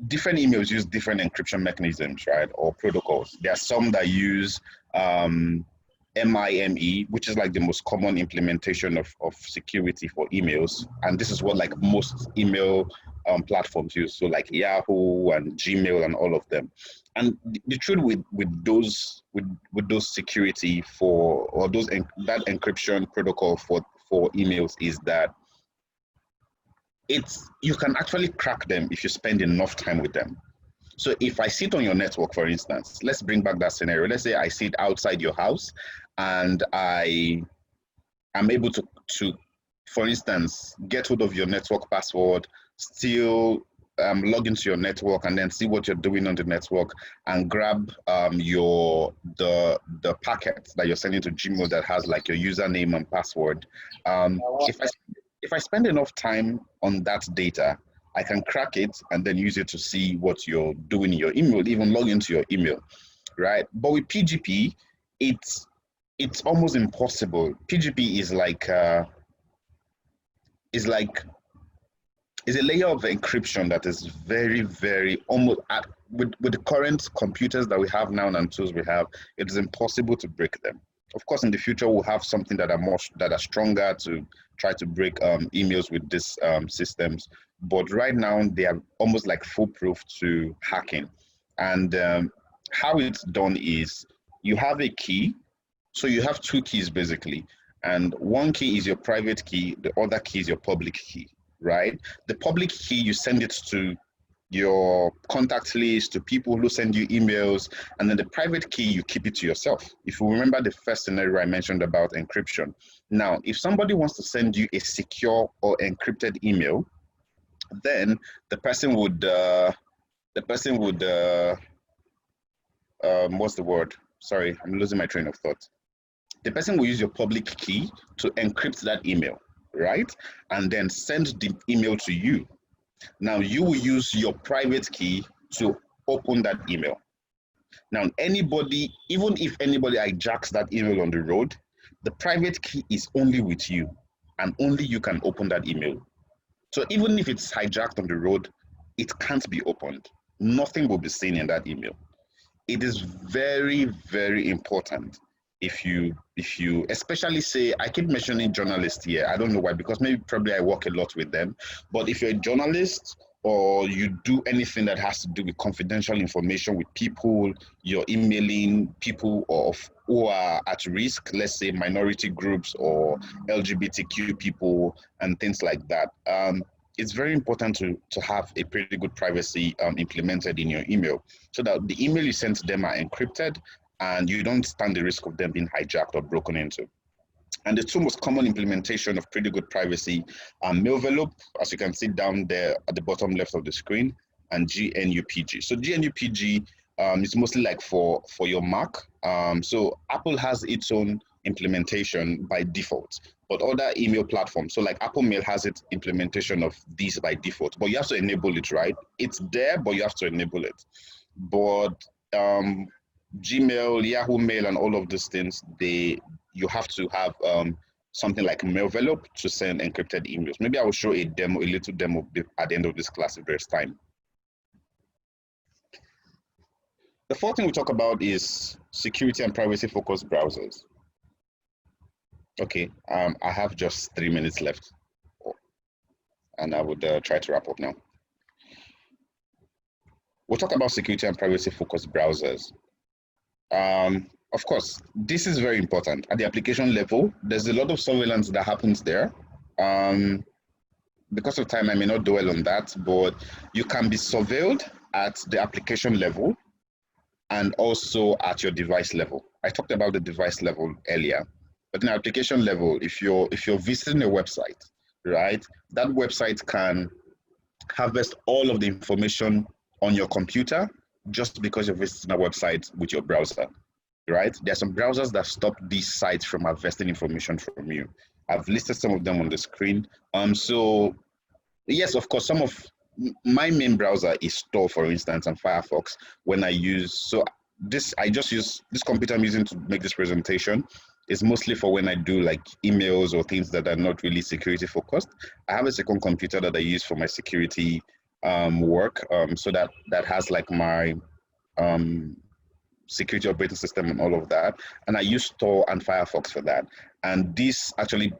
Different emails use different encryption mechanisms, right, or protocols. There are some that use MIME, which is like the most common implementation of security for emails. And this is what like most email platforms use. So like Yahoo and Gmail and all of them. And the truth with those security that encryption protocol for emails is that you can actually crack them if you spend enough time with them. So if I sit on your network, for instance, let's bring back that scenario. Let's say I sit outside your house and I am able to, for instance, get hold of your network password, still log into your network and then see what you're doing on the network and grab the packet that you're sending to Gmail that has like your username and password. If I spend enough time on that data, I can crack it and then use it to see what you're doing in your email, even log into your email, right? But with PGP, it's almost impossible. PGP is is a layer of encryption that is very, very almost with the current computers that we have now and tools we have, it is impossible to break them. Of course, in the future, we'll have something that are stronger to try to break emails with these systems. But right now, they are almost like foolproof to hacking. And how it's done is you have a key. So you have two keys basically. And one key is your private key. The other key is your public key, right? The public key, you send it to your contact list, to people who send you emails, and then the private key, you keep it to yourself. If you remember the first scenario I mentioned about encryption. Now, if somebody wants to send you a secure or encrypted email, then the person would what's the word? Sorry, I'm losing my train of thought. The person will use your public key to encrypt that email, right? And then send the email to you. Now you will use your private key to open that email. Now anybody, even if anybody hijacks that email on the road, the private key is only with you, and only you can open that email. So even if it's hijacked on the road, it can't be opened. Nothing will be seen in that email. It is very, very important if you especially say, I keep mentioning journalists here. I don't know why, because probably I work a lot with them. But if you're a journalist or you do anything that has to do with confidential information with people, you're emailing people who are at risk, let's say minority groups or LGBTQ people and things like that. It's very important to have a pretty good privacy implemented in your email, so that the email you send to them are encrypted and you don't stand the risk of them being hijacked or broken into. And the two most common implementation of pretty good privacy are Mailvelope, as you can see down there at the bottom left of the screen, and GNUPG. So GNUPG is mostly like for your Mac. So Apple has its own implementation by default, but other email platforms, so like Apple Mail has its implementation of these by default, but you have to enable it, right? It's there, but you have to enable it. But Gmail, Yahoo Mail, and all of these things, you have to have something like Mailvelope to send encrypted emails. Maybe I will show a little demo at the end of this class if there's time. The fourth thing we talk about is security and privacy focused browsers. Okay, I have just 3 minutes left, and I would try to wrap up now. We'll talk about security and privacy focused browsers. Of course, this is very important. At the application level, there's a lot of surveillance that happens there. Because of time, I may not dwell on that, but you can be surveilled at the application level and also at your device level. I talked about the device level earlier, but in application level, if you're visiting a website, right, that website can harvest all of the information on your computer just because you're visiting a website with your browser, right? There are some browsers that stop these sites from harvesting information from you. I've listed some of them on the screen. So yes, of course, some of my main browser is Tor, for instance, and Firefox. When I use, I just use this computer I'm using to make this presentation. It's mostly for when I do like emails or things that are not really security focused. I have a second computer that I use for my security work, so that has like my security operating system and all of that. And I use Tor and Firefox for that. And this actually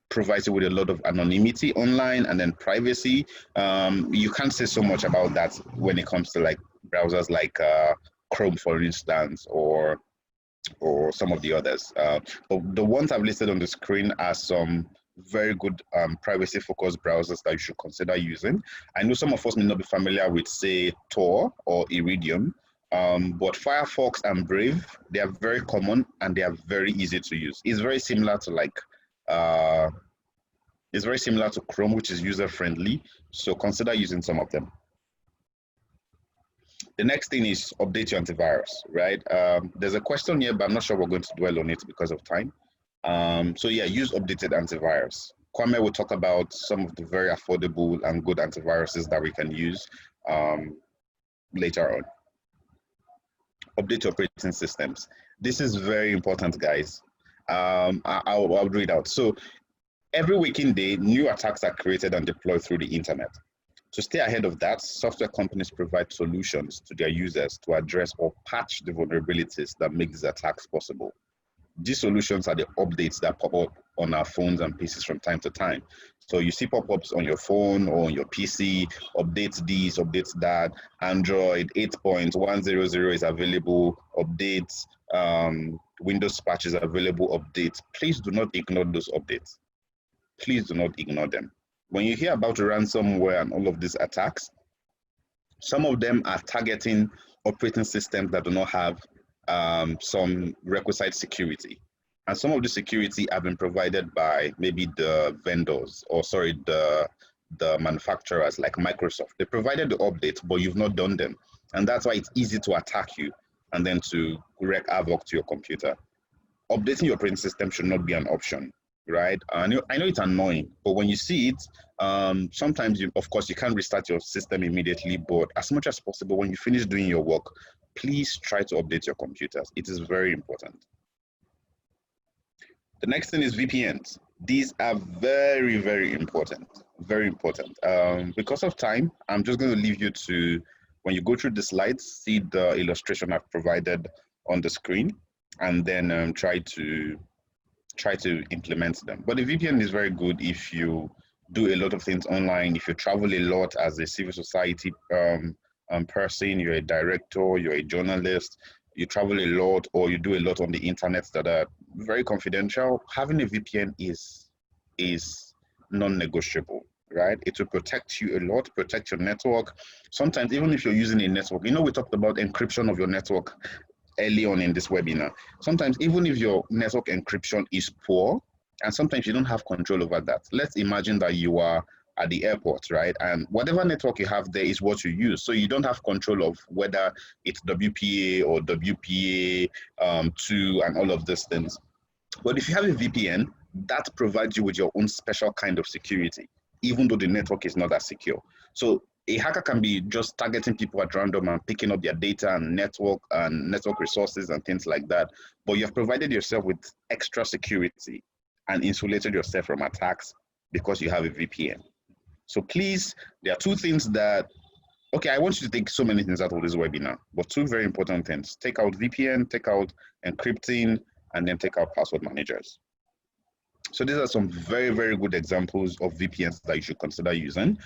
provides you with a lot of anonymity online and then privacy. You can't say so much about that when it comes to like browsers like Chrome, for instance, or some of the others. But the ones I've listed on the screen are some very good privacy focused browsers that you should consider using. I know some of us may not be familiar with, say, Tor or Iridium, but Firefox and Brave, they are very common and they are very easy to use. It's very similar to like Chrome, which is user friendly. So consider using some of them. The next thing is update your antivirus, right? There's a question here, but I'm not sure we're going to dwell on it because of time. So yeah, use updated antivirus. Kwame will talk about some of the very affordable and good antiviruses that we can use later on. Update your operating systems. This is very important, guys. I'll read out. So every waking day, new attacks are created and deployed through the internet. To stay ahead of that, software companies provide solutions to their users to address or patch the vulnerabilities that make these attacks possible. These solutions are the updates that pop up on our phones and PCs from time to time. So you see pop-ups on your phone or on your PC, update this, update that. Android 8.100 is available, updates, Windows patches are available, updates. Please do not ignore those updates. Please do not ignore them. When you hear about ransomware and all of these attacks, some of them are targeting operating systems that do not have some requisite security. And some of the security have been provided by maybe the vendors, or sorry, the manufacturers like Microsoft. They provided the updates, but you've not done them. And that's why it's easy to attack you and then to wreak havoc to your computer. Updating your operating system should not be an option, right? I know it's annoying, but when you see it, sometimes of course you can't restart your system immediately, but as much as possible, when you finish doing your work, please try to update your computers. It is very important. The next thing is VPNs. These are very, very important. Very important. Because of time, I'm just going to leave you to, when you go through the slides, see the illustration I've provided on the screen, and then try to implement them. But the VPN is very good if you do a lot of things online, if you travel a lot as a civil society person, you're a director, you're a journalist, you travel a lot, or you do a lot on the internet that are very confidential. Having a VPN is non-negotiable, right? It will protect you a lot, protect your network. Sometimes even if you're using a network, we talked about encryption of your network early on in this webinar. Sometimes even if your network encryption is poor, and sometimes you don't have control over that. Let's imagine that you are at the airport, right? And whatever network you have there is what you use. So you don't have control of whether it's WPA or WPA2 and all of these things. But if you have a VPN, that provides you with your own special kind of security, even though the network is not as secure. So a hacker can be just targeting people at random and picking up their data and network resources and things like that. But you have provided yourself with extra security and insulated yourself from attacks because you have a VPN. So please, there are two things that, okay, I want you to take so many things out of this webinar, but two very important things. Take out VPN, take out encrypting, and then take out password managers. So these are some very, very good examples of VPNs that you should consider using.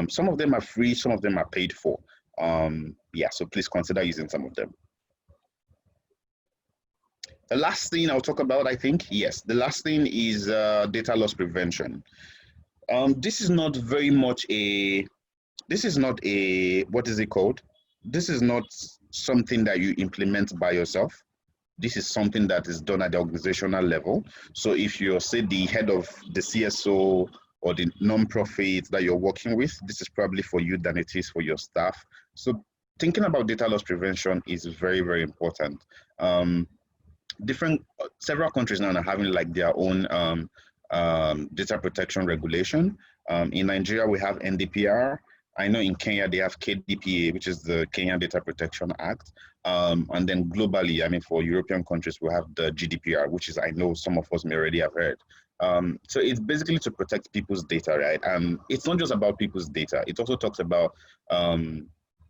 Some of them are free, some of them are paid for. Yeah, so please consider using some of them. The last thing I'll talk about, I think, yes, the last thing is data loss prevention. This is not very much this is not what is it called? This is not something that you implement by yourself. This is something that is done at the organizational level. So if you're, say, the head of the CSO or the nonprofit that you're working with, this is probably for you than it is for your staff. So thinking about data loss prevention is very, very important. Several countries now are having like their own data protection regulation. In Nigeria, we have NDPR. I know in Kenya, they have KDPA, which is the Kenya Data Protection Act. And then globally, I mean, for European countries, we have the GDPR, which is, I know some of us may already have heard. So it's basically to protect people's data, right? It's not just about people's data. It also talks about,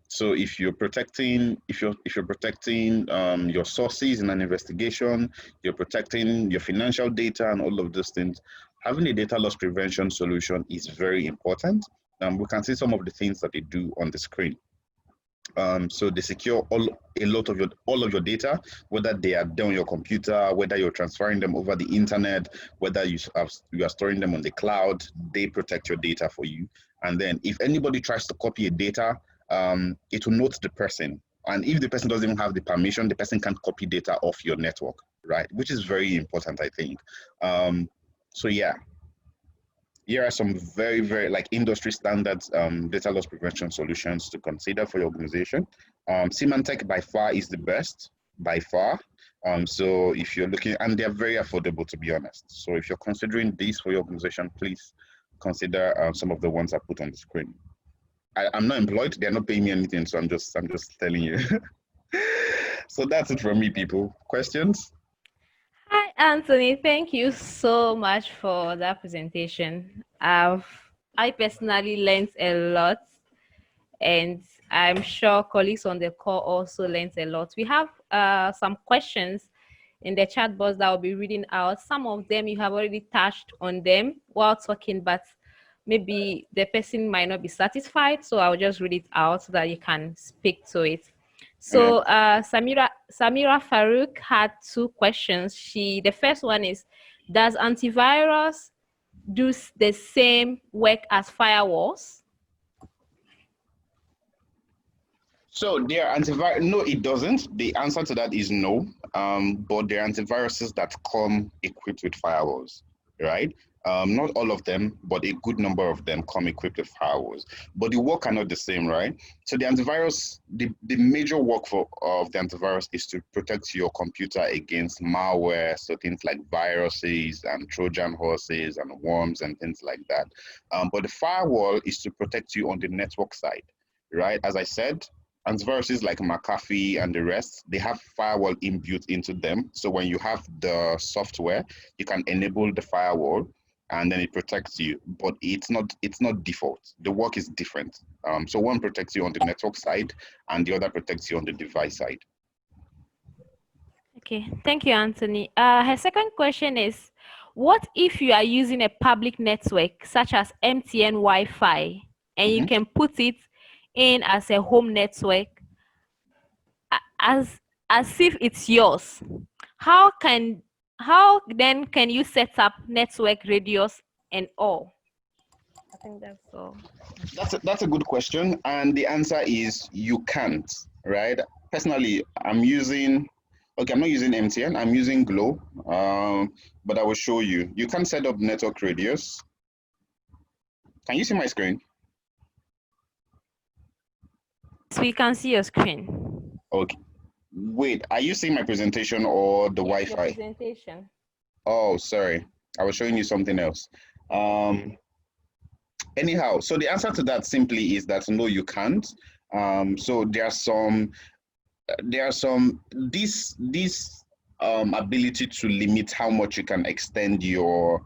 so if you're protecting, your sources in an investigation, you're protecting your financial data and all of those things, having a data loss prevention solution is very important. We can see some of the things that they do on the screen. So they secure all of your data, whether they are there on your computer, whether you're transferring them over the internet, whether you are storing them on the cloud. They protect your data for you. And then if anybody tries to copy your data, it will note the person. And if the person doesn't even have the permission, the person can't copy data off your network, right? Which is very important, I think. So yeah. Here are some very, very like industry standards data loss prevention solutions to consider for your organization. Symantec by far is the best, by far. So if you're looking, and they're very affordable, to be honest. So if you're considering these for your organization, please consider some of the ones I put on the screen. I'm not employed, they're not paying me anything, so I'm just telling you. So that's it from me, people. Questions? Hi, Anthony. Thank you so much for that presentation. I personally learned a lot, and I'm sure colleagues on the call also learned a lot. We have some questions in the chat box that I'll be reading out. Some of them you have already touched on them while talking, but maybe the person might not be satisfied, so I'll just read it out so that you can speak to it. So Samira Farouk had two questions. The first one is, does antivirus do the same work as firewalls? So their antivirus, no, it doesn't. The answer to that is no. But there are antiviruses that come equipped with firewalls, right? Not all of them, but a good number of them come equipped with firewalls. But the work are not the same, right? So the antivirus, the major work of the antivirus is to protect your computer against malware, so things like viruses and Trojan horses and worms and things like that. But the firewall is to protect you on the network side, right? As I said, antiviruses like McAfee and the rest, they have firewall inbuilt into them. So when you have the software, you can enable the firewall and then it protects you, but it's not default. The work is different. So one protects you on the network side and the other protects you on the device side. Okay, thank you, Anthony. Her second question is, what if you are using a public network such as MTN Wi-Fi and you can put it in as a home network as if it's yours? How then can you set up network radius and all? I think that's all. That's a good question, and the answer is you can't, right? Personally, I'm not using MTN, I'm using Glo, but I will show you. You can set up network radius. Can you see my screen? So we can see your screen. Okay. Wait, are you seeing my presentation or the Yes, Wi-Fi? your presentation. Oh, sorry. I was showing you something else. Anyhow, so the answer to that simply is that no, you can't. So there are some this ability to limit how much you can extend your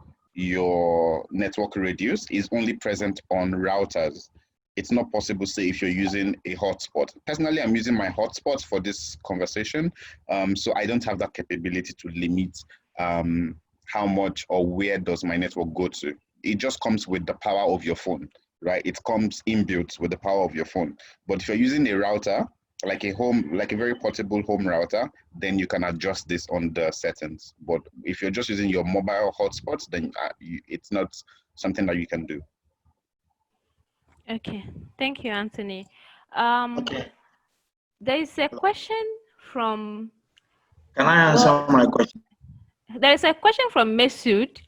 network radius is only present on routers. It's not possible, say, if you're using a hotspot. Personally, I'm using my hotspot for this conversation, so I don't have that capability to limit how much or where does my network go to. It just comes with the power of your phone, right? It comes inbuilt with the power of your phone. But if you're using a router, like a very portable home router, then you can adjust this on the settings. But if you're just using your mobile hotspots, then it's not something that you can do. Okay, thank you, Anthony. Okay. There is a question from. Can I answer my question? There is a question from Mesud,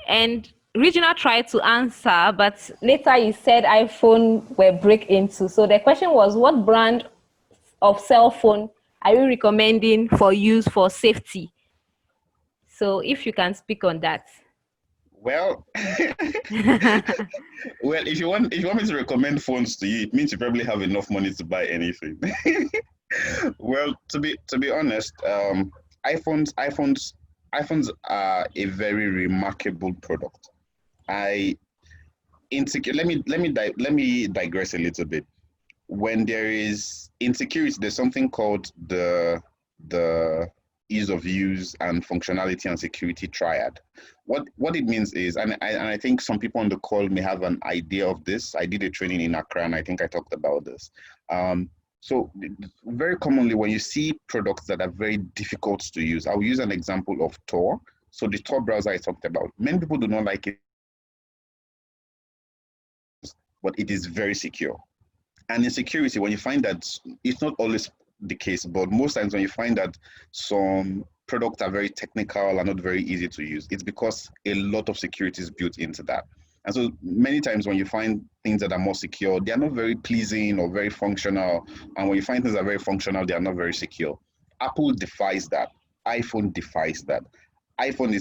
and Regional tried to answer, but later he said iPhone were break into. So the question was, what brand of cell phone are you recommending for use for safety? So if you can speak on that. Well, well, if you want me to recommend phones to you, it means you probably have enough money to buy anything. Well, to be honest, iPhones are a very remarkable product. Let me digress a little bit. When there is insecurity, there's something called the ease of use and functionality and security triad. What it means is, and I think some people on the call may have an idea of this. I did a training in Accra, and I think I talked about this. So very commonly, when you see products that are very difficult to use, I'll use an example of Tor. So the Tor browser I talked about, many people do not like it, but it is very secure. And in security, when you find that, it's not always the case, but most times when you find that some products are very technical and not very easy to use, it's because a lot of security is built into that. And so many times when you find things that are more secure, they are not very pleasing or very functional. And when you find things that are very functional, they are not very secure. Apple defies that. iPhone defies that. iPhone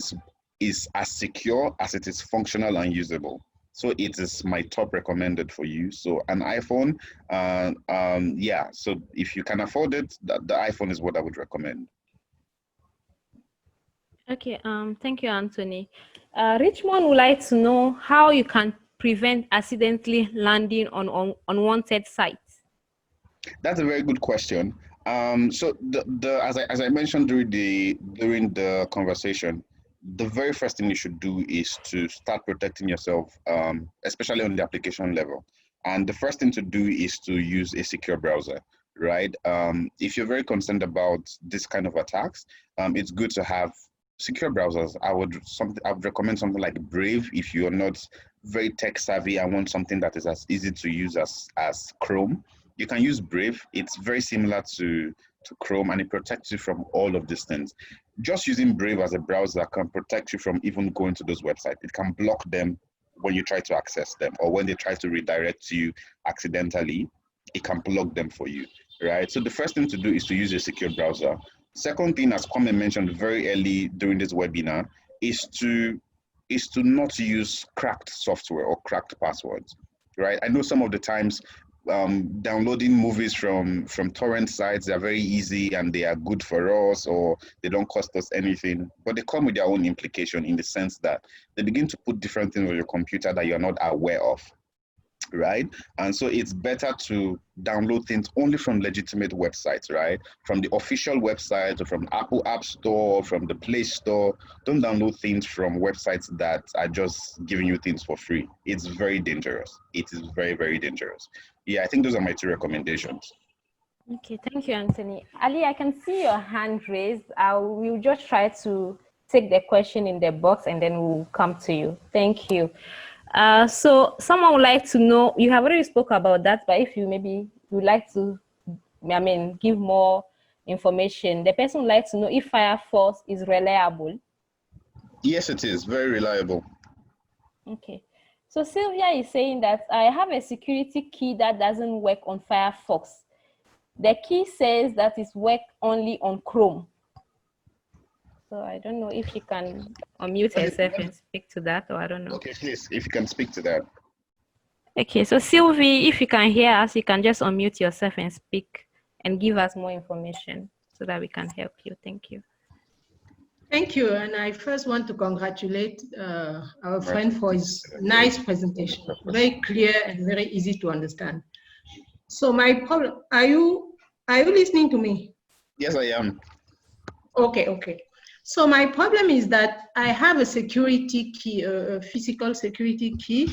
is as secure as it is functional and usable. So it is my top recommended for you. So an iPhone, yeah. So if you can afford it, the iPhone is what I would recommend. Okay, thank you, Anthony. Richmond would like to know how you can prevent accidentally landing on unwanted sites. That's a very good question. So as I mentioned during the conversation, the very first thing you should do is to start protecting yourself, especially on the application level. And the first thing to do is to use a secure browser, right? If you're very concerned about this kind of attacks, it's good to have secure browsers. I would recommend something like Brave if you're not very tech savvy and want something that is as easy to use as Chrome. You can use Brave. It's very similar to Chrome, and it protects you from all of these things. Just using Brave as a browser can protect you from even going to those websites. It can block them when you try to access them, or when they try to redirect you accidentally, it can block them for you, right? So the first thing to do is to use a secure browser. Second thing, as Kwame mentioned very early during this webinar, is to not use cracked software or cracked passwords, right? I know some of the times downloading movies from torrent sites. They're very easy and they are good for us, or they don't cost us anything, but they come with their own implication in the sense that they begin to put different things on your computer that you're not aware of, right? And so it's better to download things only from legitimate websites, right? From the official website, or from Apple App Store, from the Play Store. Don't download things from websites that are just giving you things for free. It's very dangerous. It is very, very dangerous. Yeah, I think those are my 2 recommendations. Okay, thank you, Anthony. Ali, I can see your hand raised. We'll just try to take the question in the box and then we'll come to you. Thank you. So someone would like to know, you have already spoke about that, but if you maybe would like to, give more information. The person would like to know if Firefox is reliable. Yes, it is very reliable. Okay. So Sylvia is saying that I have a security key that doesn't work on Firefox. The key says that it works only on Chrome. So I don't know if you can unmute herself and speak to that, or I don't know. Okay, please, if you can speak to that. Okay, so Sylvie, if you can hear us, you can just unmute yourself and speak and give us more information so that we can help you. Thank you. Thank you. And I first want to congratulate our friend for his nice presentation. Very clear and very easy to understand. So my problem, are you listening to me? Yes, I am. Okay. So my problem is that I have a security key, a physical security key.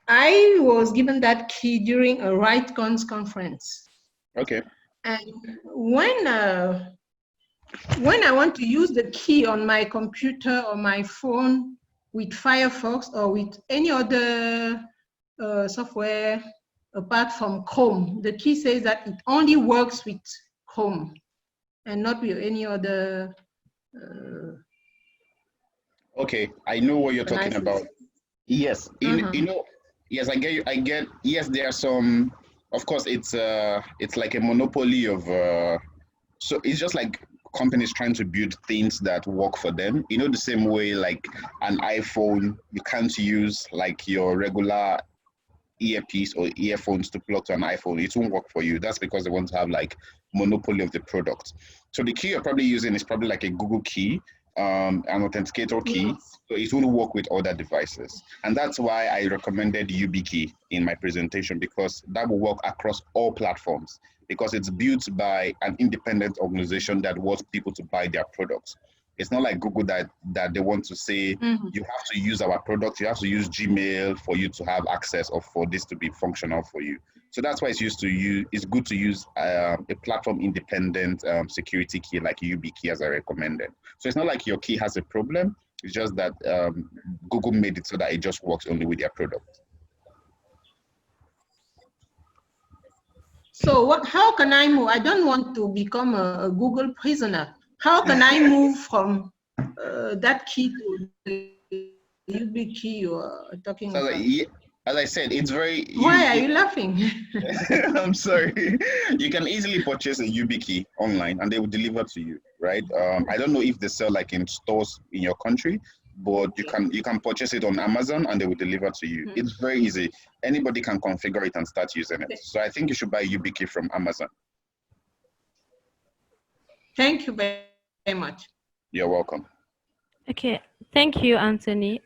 I was given that key during a RightCons conference. Okay. And when I want to use the key on my computer or my phone with Firefox or with any other software apart from Chrome, the key says that it only works with Chrome and not with any other. Okay, I know what you're talking about. Yes, you know, yes, I get. Yes, there are some. Of course, it's like a monopoly of. So it's just like companies trying to build things that work for them. You know, the same way like an iPhone, you can't use like your regular earpiece or earphones to plug to an iPhone. It won't work for you. That's because they want to have like monopoly of the product. So the key you're probably using is probably like a Google key, an authenticator key. Yes. So it won't work with other devices. And that's why I recommended YubiKey in my presentation, because that will work across all platforms, because it's built by an independent organization that wants people to buy their products. It's not like Google that they want to say, you have to use our product, you have to use Gmail for you to have access or for this to be functional for you. So that's why it's good to use a platform independent security key like YubiKey as I recommended. So it's not like your key has a problem, it's just that Google made it so that it just works only with their product. So how can I move? I don't want to become a Google prisoner. How can I move from that key to the YubiKey you are talking So about? as I said, it's very. Why are you laughing? I'm sorry. You can easily purchase a YubiKey online and they will deliver to you, right? I don't know if they sell like in stores in your country, but you can purchase it on Amazon and they will deliver to you. It's very easy. Anybody can configure it and start using it. So I think you should buy YubiKey from Amazon. Thank you very much. You're welcome. Okay, thank you, Anthony.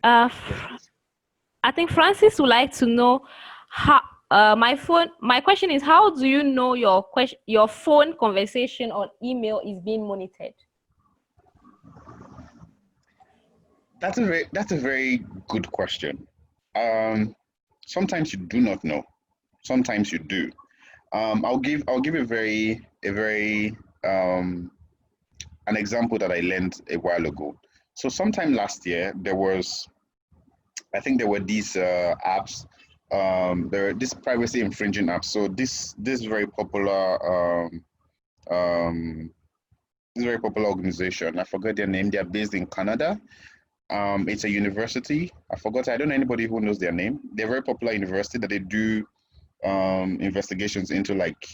I think Francis would like to know how. My question is, how do you know your phone conversation or email is being monitored? That's a very good question. Sometimes you do not know. Sometimes you do. I'll give a very an example that I learned a while ago. So sometime last year, there were these apps, there are these privacy infringing apps. So this very popular organization, I forgot their name, they're based in Canada. It's a university. I don't know anybody who knows their name. They're a very popular university that they do investigations into like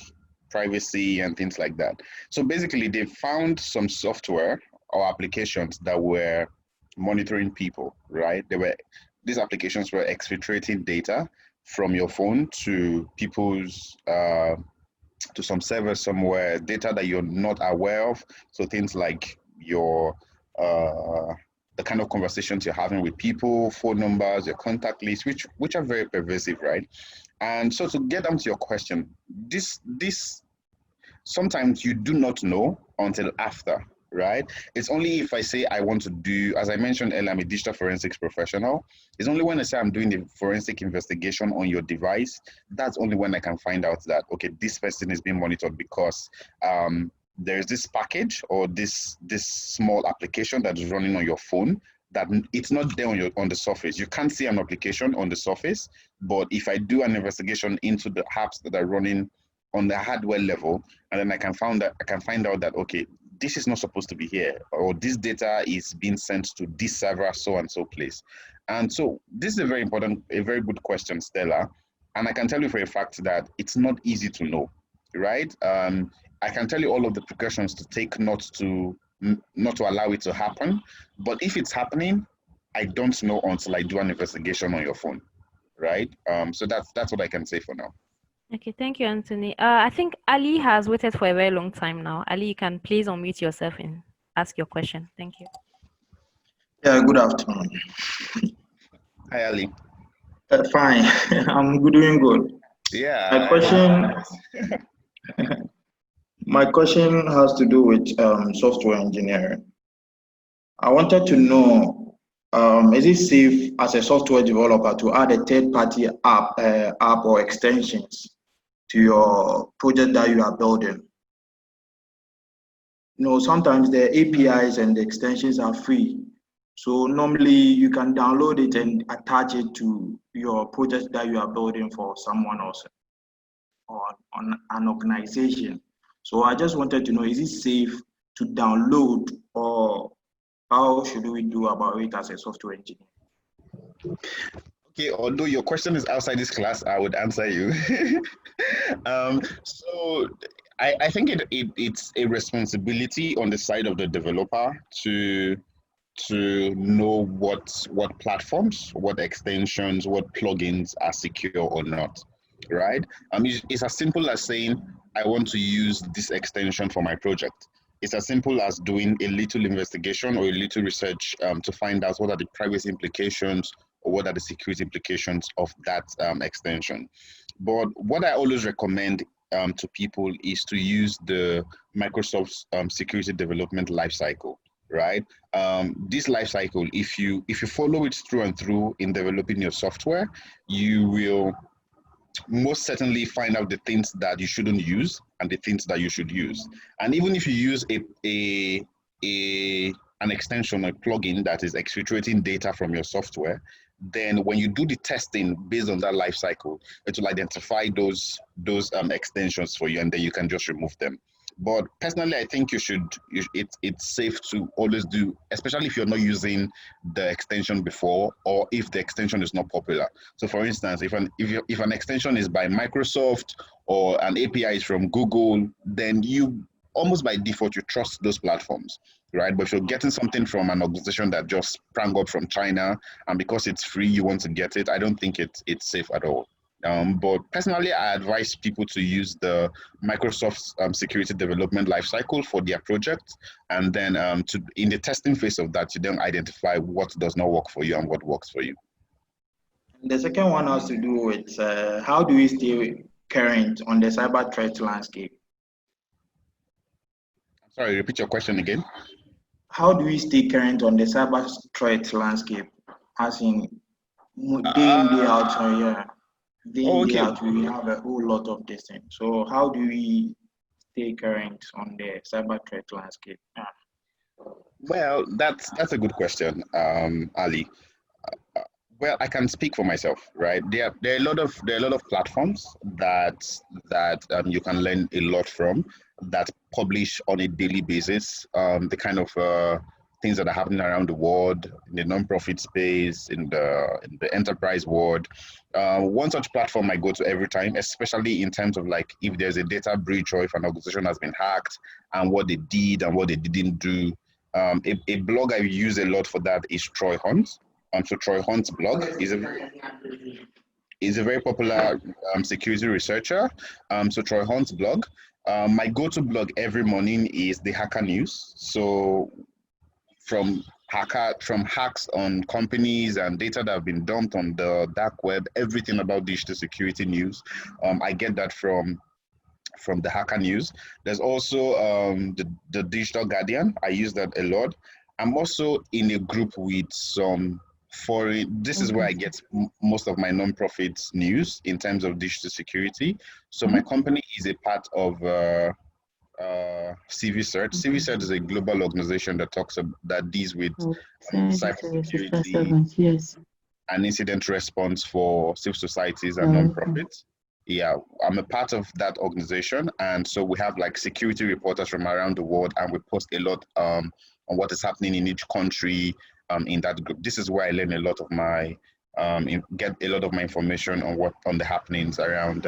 privacy and things like that. So basically they found some software or applications that were monitoring people, right? These applications were exfiltrating data from your phone to people's to some server somewhere, data that you're not aware of. So things like your the kind of conversations you're having with people, phone numbers, your contact list, which are very pervasive, right? And so to get down to your question, this sometimes you do not know until after, right? It's only if I say I want to do, as I mentioned earlier, I'm a digital forensics professional. It's only when I say I'm doing a forensic investigation on your device, that's only when I can find out that, okay, this person is being monitored because there's this package or this small application that is running on your phone that it's not there on the surface. You can't see an application on the surface, but if I do an investigation into the apps that are running on the hardware level, and then I can find out that, okay, this is not supposed to be here, or this data is being sent to this server, so and so place. And so this is a very good question, Stella. And I can tell you for a fact that it's not easy to know, right? I can tell you all of the precautions to take not to allow it to happen. But if it's happening, I don't know until I do an investigation on your phone, right? So that's what I can say for now. Okay, thank you, Anthony. I think Ali has waited for a very long time now. Ali, you can please unmute yourself and ask your question. Thank you. Yeah, good afternoon. Hi, Ali. Fine, I'm doing good. Yeah. My question has to do with software engineering. I wanted to know, is it safe as a software developer to add a third-party app or extensions to your project that you are building? You know, sometimes the APIs and the extensions are free. So normally you can download it and attach it to your project that you are building for someone else or on an organization. So I just wanted to know, is it safe to download, or how should we do about it as a software engineer? Okay, although your question is outside this class, I would answer you. So I think it's a responsibility on the side of the developer to know what platforms, what extensions, what plugins are secure or not, right? It's as simple as saying, I want to use this extension for my project. It's as simple as doing a little investigation or a little research to find out what are the privacy implications or what are the security implications of that extension. But what I always recommend to people is to use the Microsoft security development lifecycle, right? This lifecycle, if you follow it through and through in developing your software, you will most certainly find out the things that you shouldn't use and the things that you should use. And even if you use an extension, a plugin that is exfiltrating data from your software, then when you do the testing based on that life cycle, it will identify those extensions for you, and then you can just remove them. But personally, I think it's safe to always do, especially if you're not using the extension before, or if the extension is not popular. So for instance, if an extension is by Microsoft or an API is from Google, then you almost by default, you trust those platforms, right? But if you're getting something from an organization that just sprang up from China, and because it's free, you want to get it, I don't think it's safe at all. But personally, I advise people to use the Microsoft security development lifecycle for their project, and then in the testing phase of that, you then identify what does not work for you and what works for you. The second one has to do with how do we stay current on the cyber threat landscape? Sorry, repeat your question again. How do we stay current on the cyber threat landscape, as in day in, day out? So yeah. Day out, we have a whole lot of this thing. So how do we stay current on the cyber threat landscape? Well, that's a good question, Ali. Well, I can speak for myself, right? There are a lot of platforms that you can learn a lot from, that publish on a daily basis the kind of things that are happening around the world, in the nonprofit space, in the enterprise world. One such platform I go to every time, especially in terms of like if there's a data breach or if an organization has been hacked and what they did and what they didn't do. A blog I use a lot for that is Troy Hunt. So Troy Hunt's blog is is a very popular security researcher. So Troy Hunt's blog. My go-to blog every morning is the Hacker News. So from hacks on companies and data that have been dumped on the dark web, everything about digital security news, I get that from the Hacker News. There's also the Digital Guardian. I use that a lot. I'm also in a group with some foreign. This is where I get most of my non-profit news in terms of digital security. So my company is a part of CVCert. CVCert is a global organization that that deals with cybersecurity and incident response for civil societies and non-profits. Yeah, I'm a part of that organization, and so we have like security reporters from around the world, and we post a lot on what is happening in each country in that group. This is where I learn a lot of my get a lot of my information on the happenings around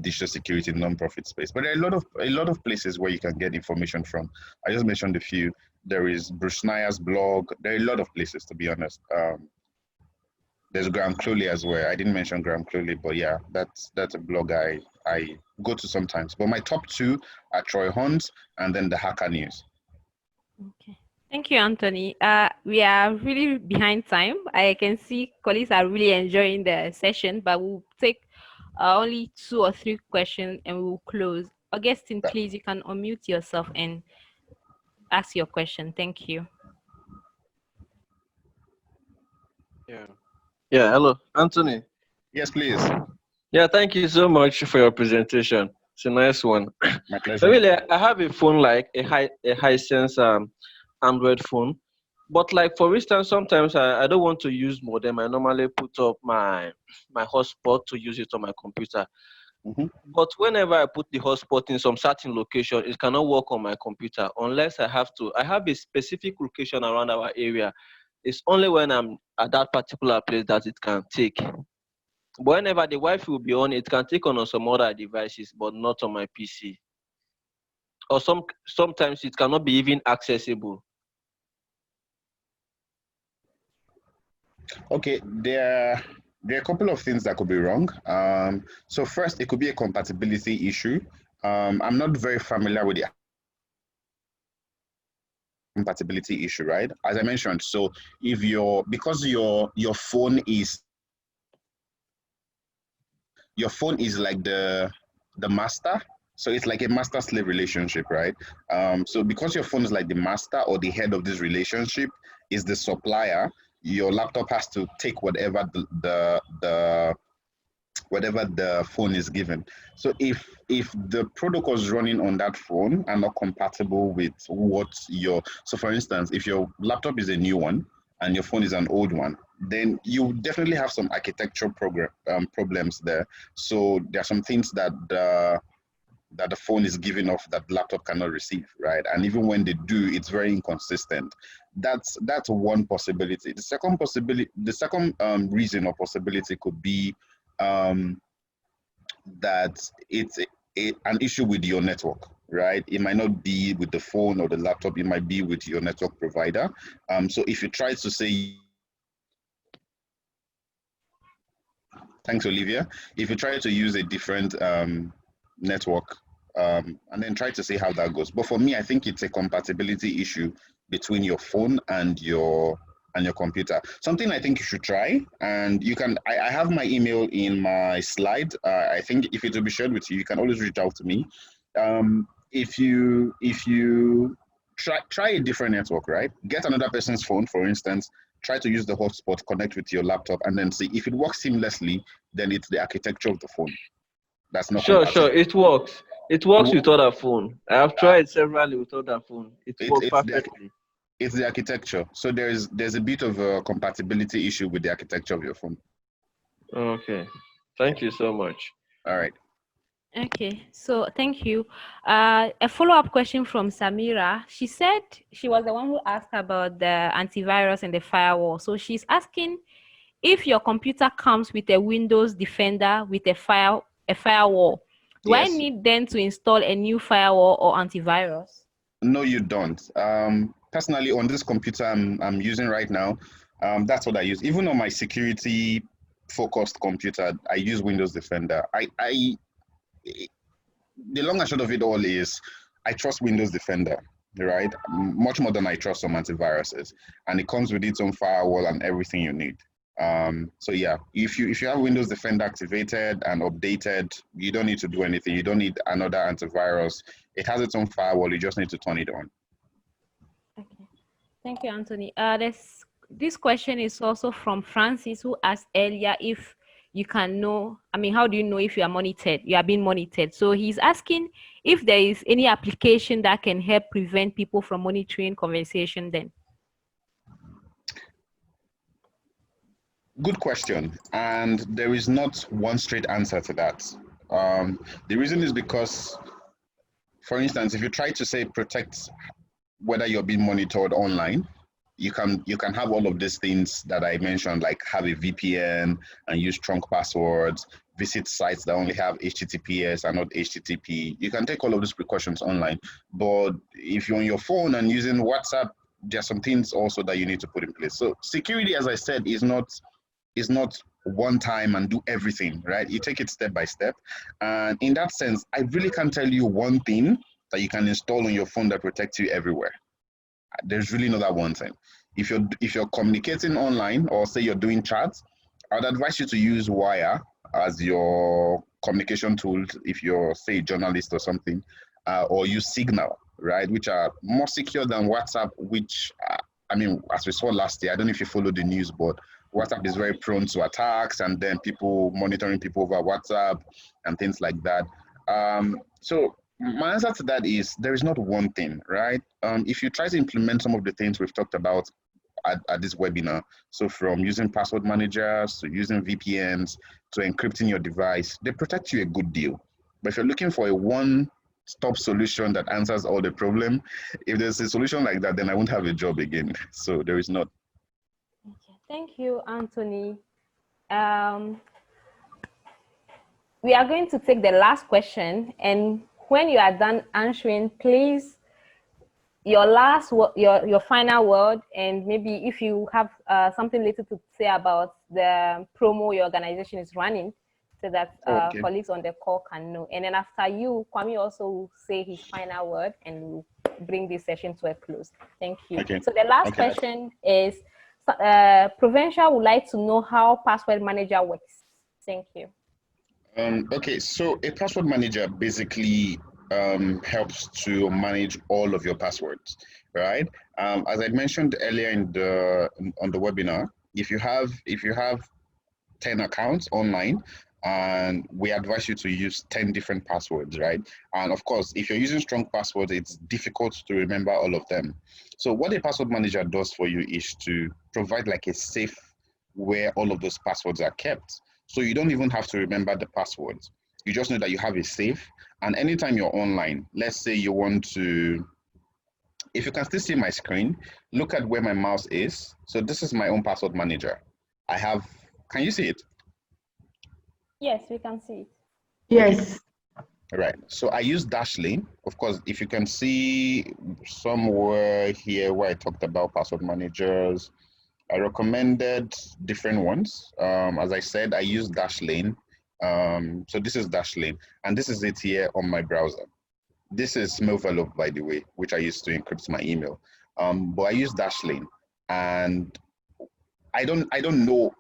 digital security non-profit space. But there are a lot of places where you can get information from. I just mentioned a few. There is Bruce Schneier's blog. There are a lot of places, to be honest. There's Graham Cluley as well. I didn't mention Graham Cluley, but yeah, that's a blog I go to sometimes. But my top two are Troy Hunt and then the Hacker News. Okay. Thank you, Anthony. We are really behind time. I can see colleagues are really enjoying the session, but we'll take only 2 or 3 questions and we'll close. Augustine, please, you can unmute yourself and ask your question. Thank you. Yeah, hello, Anthony. Yes, please. Yeah, thank you so much for your presentation. It's a nice one. My pleasure. So really, I have a phone like a Hisense Android phone, but like for instance, sometimes I don't want to use modem. I normally put up my hotspot to use it on my computer. But whenever I put the hotspot in some certain location, it cannot work on my computer unless I have a specific location around our area. It's only when I'm at that particular place that it can take. But whenever the Wi-Fi will be on, it can take on some other devices, but not on my PC. Or sometimes it cannot be even accessible. Okay, there are a couple of things that could be wrong. So first, it could be a compatibility issue. I'm not very familiar with the compatibility issue, right? As I mentioned, so if because your phone is like the master, so it's like a master-slave relationship, right? So because your phone is like the master or the head of this relationship is the supplier, your laptop has to take whatever whatever the phone is given. So if the protocols running on that phone are not compatible with so for instance, if your laptop is a new one and your phone is an old one, then you definitely have some architectural problems there. So there are some things that the phone is giving off that the laptop cannot receive, right? And even when they do, it's very inconsistent. That's one possibility. The second reason or possibility could be that it's an issue with your network, right? It might not be with the phone or the laptop, it might be with your network provider. So if you try to say, thanks, Olivia, if you try to use a different network and then try to see how that goes. But for me, I think it's a compatibility issue between your phone and your computer. Something I think you should try, and you can, I have my email in my slide. I think if it will be shared with you, you can always reach out to me. If you try a different network, right? Get another person's phone, for instance, try to use the hotspot, connect with your laptop, and then see if it works seamlessly, then it's the architecture of the phone. That's not Sure, it works. It works with other phone. I have tried severally with other phone. It works perfectly. It's the architecture. So there's a bit of a compatibility issue with the architecture of your phone. Okay. Thank you so much. All right. Okay, so thank you. A follow-up question from Samira. She said she was the one who asked about the antivirus and the firewall. So she's asking if your computer comes with a Windows Defender with a firewall, do I need then to install a new firewall or antivirus? No, you don't. Personally, on this computer I'm using right now, That's what I use. Even on my security focused computer, I use Windows Defender. The long and short of it all is I trust Windows Defender, right? Much more than I trust some antiviruses. And it comes with its own firewall and everything you need. So yeah, if you have Windows Defender activated and updated, you don't need to do anything. You don't need another antivirus. It has its own firewall. You just need to turn it on. Okay. Thank you, Anthony. This question is also from Francis, who asked earlier if you can know, how do you know if you are monitored? You are being monitored. So he's asking if there is any application that can help prevent people from monitoring conversation then. Good question. And there is not one straight answer to that. The reason is because, for instance, if you try to say protect whether you're being monitored online, you can have all of these things that I mentioned, like have a VPN and use strong passwords, visit sites that only have HTTPS and not HTTP. You can take all of these precautions online. But if you're on your phone and using WhatsApp, there are some things also that you need to put in place. So security, as I said, is not one time and do everything, right? You take it step by step. And in that sense, I really can't tell you one thing that you can install on your phone that protects you everywhere. There's really not that one thing. If you're communicating online, or say you're doing chats, I'd advise you to use Wire as your communication tool if you're, say, a journalist or something, or use Signal, right, which are more secure than WhatsApp, which, as we saw last year, I don't know if you follow the news, but WhatsApp is very prone to attacks and then people monitoring people over WhatsApp and things like that. So my answer to that is there is not one thing, right? If you try to implement some of the things we've talked about at this webinar, so from using password managers to using VPNs to encrypting your device, they protect you a good deal. But if you're looking for a one-stop solution that answers all the problem, if there's a solution like that, then I won't have a job again. So there is not. Okay. Thank you, Anthony. We are going to take the last question, and when you are done answering, please, your final word, and maybe if you have something little to say about the promo your organization is running, so that Okay. colleagues on the call can know. And then after you, Kwame also will say his final word, and we'll bring this session to a close. Thank you. Okay. So the last question is, Provincial would like to know how password manager works. Thank you. Okay, so a password manager basically helps to manage all of your passwords, right? As I mentioned earlier on the webinar, if you have 10 accounts online, and we advise you to use 10 different passwords, right? And of course, if you're using strong passwords, it's difficult to remember all of them. So what a password manager does for you is to provide like a safe where all of those passwords are kept. So you don't even have to remember the passwords. You just know that you have a safe, and anytime you're online, let's say you want to, if you can still see my screen, look at where my mouse is. So this is my own password manager. Can you see it? Yes, we can see it. Yes. Right. So I use Dashlane. Of course, if you can see somewhere here where I talked about password managers, I recommended different ones. As I said, I use Dashlane. So this is Dashlane, and this is it here on my browser. This is Smelvelop, by the way, which I use to encrypt my email. But I use Dashlane, and I don't know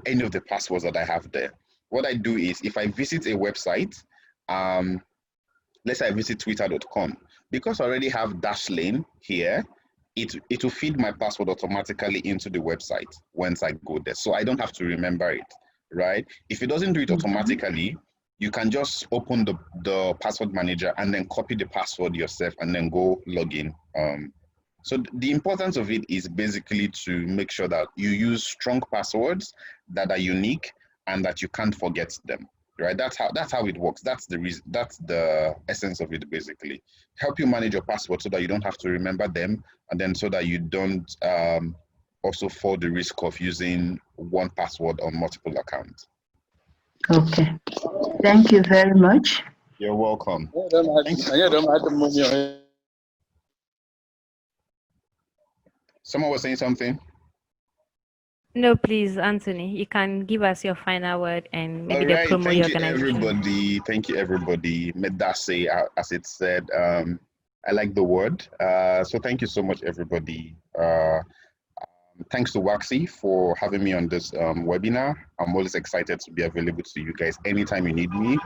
any of the passwords that I have there. What I do is, if I visit a website, let's say I visit twitter.com, because I already have Dashlane here, it will feed my password automatically into the website once I go there. So I don't have to remember it, right? If it doesn't do it automatically, you can just open the password manager and then copy the password yourself and then go log in. So the importance of it is basically to make sure that you use strong passwords that are unique and that you can't forget them, right? That's how it works. That's the reason. That's the essence of it, basically. Help you manage your password so that you don't have to remember them, and then so that you don't also fall the risk of using one password on multiple accounts. Okay. Thank you very much. You're welcome. Someone was saying something? No, please, Anthony, you can give us your final word and maybe All the right, promo thank your you organization. everybody. Thank you everybody. Medase, as it said. I like the word. So thank you so much everybody. Thanks to Waxy for having me on this webinar. I'm always excited to be available to you guys anytime you need me.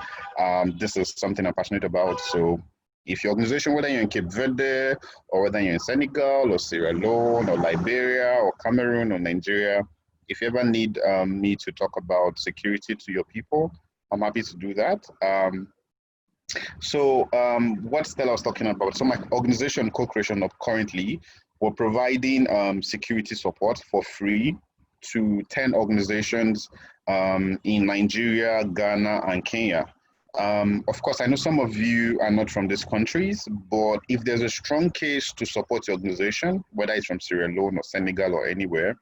This is something I'm passionate about. So if your organization, whether you're in Cape Verde or whether you're in Senegal or Sierra Leone or Liberia or Cameroon or Nigeria, if you ever need me to talk about security to your people, I'm happy to do that. What Stella was talking about, so my organization co-creation of currently, we're providing security support for free to 10 organizations in Nigeria, Ghana, and Kenya. Of course, I know some of you are not from these countries, but if there's a strong case to support your organization, whether it's from Sierra Leone or Senegal or anywhere,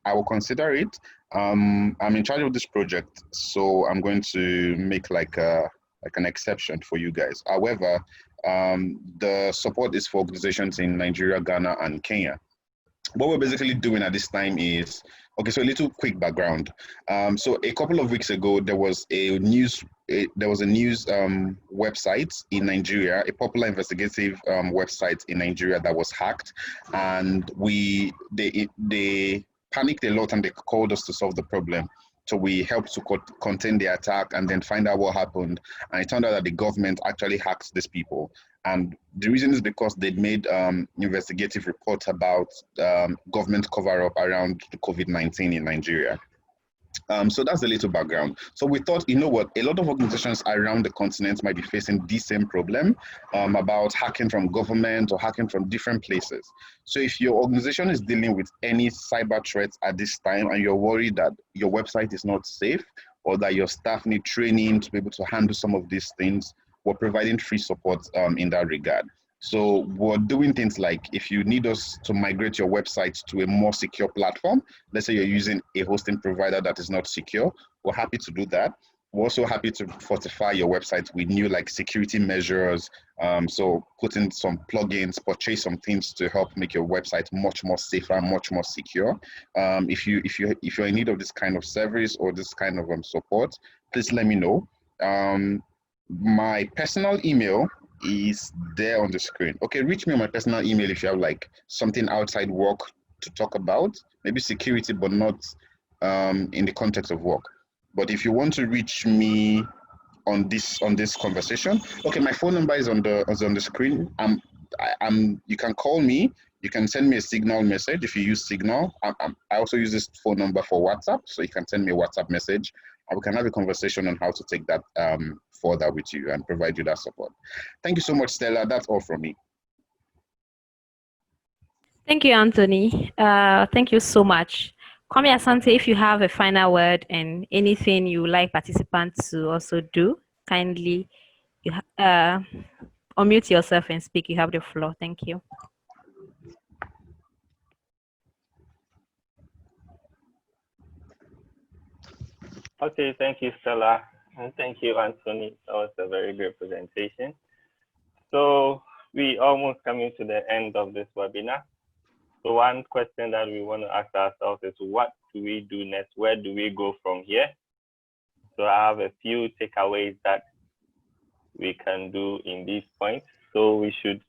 I will consider it. I'm in charge of this project, so I'm going to make like an exception for you guys. However, the support is for organizations in Nigeria, Ghana, and Kenya. What we're basically doing at this time is, okay, so a little quick background. So a couple of weeks ago, there was a news website in Nigeria, a popular investigative website in Nigeria that was hacked, and they panicked a lot and they called us to solve the problem. So we helped to contain the attack and then find out what happened. And it turned out that the government actually hacked these people. And the reason is because they'd made investigative reports about government cover-up around the COVID-19 in Nigeria. So that's a little background. So we thought, you know what, a lot of organizations around the continent might be facing the same problem about hacking from government or hacking from different places. So if your organization is dealing with any cyber threats at this time and you're worried that your website is not safe or that your staff need training to be able to handle some of these things, we're providing free support in that regard. So we're doing things like if you need us to migrate your website to a more secure platform, let's say you're using a hosting provider that is not secure, we're happy to do that. We're also happy to fortify your website with new like security measures. So put in some plugins, purchase some things to help make your website much more safer, much more secure. If you're in need of this kind of service or this kind of support, please let me know. My personal email is there on the screen. Okay, reach me on my personal email if you have like something outside work to talk about, maybe security, but not in the context of work. But if you want to reach me on this conversation, okay, my phone number is on the screen. You can call me. You can send me a Signal message if you use Signal. I also use this phone number for WhatsApp, so you can send me a WhatsApp message, and we can have a conversation on how to take that further with you and provide you that support. Thank you so much, Stella. That's all from me. Thank you, Anthony. Thank you so much. Kwame Asante, if you have a final word and anything you would like participants to also do, kindly unmute yourself and speak. You have the floor. Thank you. Okay, thank you, Stella. And thank you, Anthony. That was a very great presentation. So we almost coming to the end of this webinar. So one question that we want to ask ourselves is, what do we do next? Where do we go from here? So I have a few takeaways that we can do in these points. So we should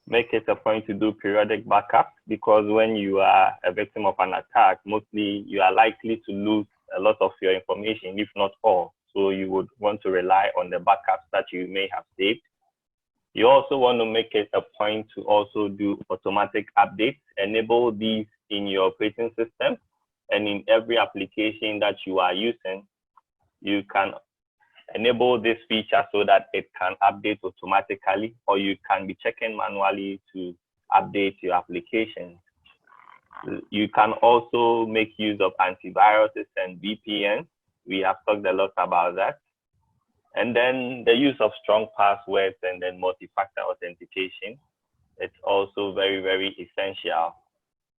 make it a point to do periodic backups, because when you are a victim of an attack, mostly you are likely to lose a lot of your information, if not all. So you would want to rely on the backups that you may have saved. You also want to make it a point to also do automatic updates, enable these in your operating system, and in every application that you are using, you can enable this feature so that it can update automatically, or you can be checking manually to update your application. You can also make use of antiviruses and VPNs. We have talked a lot about that. And then the use of strong passwords and then multi-factor authentication. It's also very, very essential.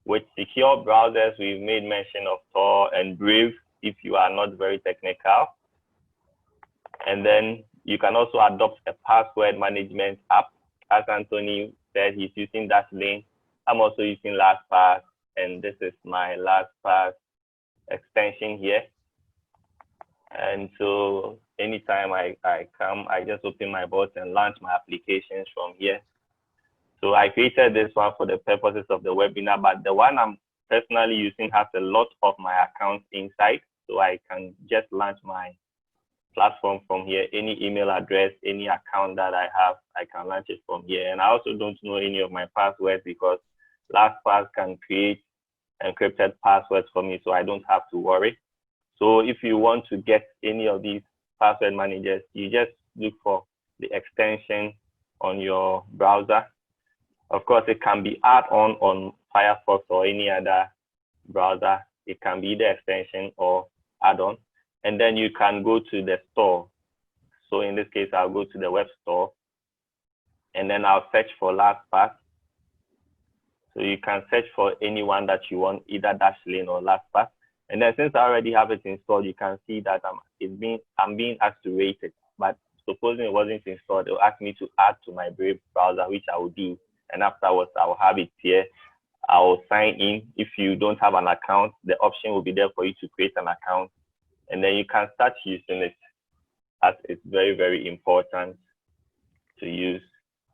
With secure browsers, we've made mention of Tor and Brave if you are not very technical. And then you can also adopt a password management app. As Anthony said, he's using Dashlane. I'm also using LastPass, and this is my LastPass extension here. And so anytime I come, I just open my bots and launch my applications from here. So I created this one for the purposes of the webinar, but the one I'm personally using has a lot of my accounts inside. So I can just launch my platform from here. Any email address, any account that I have, I can launch it from here. And I also don't know any of my passwords because LastPass can create encrypted passwords for me, so I don't have to worry. So if you want to get any of these password managers, you just look for the extension on your browser. Of course, it can be add-on on Firefox or any other browser. It can be the extension or add-on. And then you can go to the store. So in this case, I'll go to the web store and then I'll search for LastPass. So you can search for anyone that you want, either Dashlane or LastPass. And then since I already have it installed, you can see that I'm being asked to rate it. But supposing it wasn't installed, they'll ask me to add to my Brave browser, which I will do. And afterwards, I will have it here. I will sign in. If you don't have an account, the option will be there for you to create an account. And then you can start using it, as it's very, very important to use.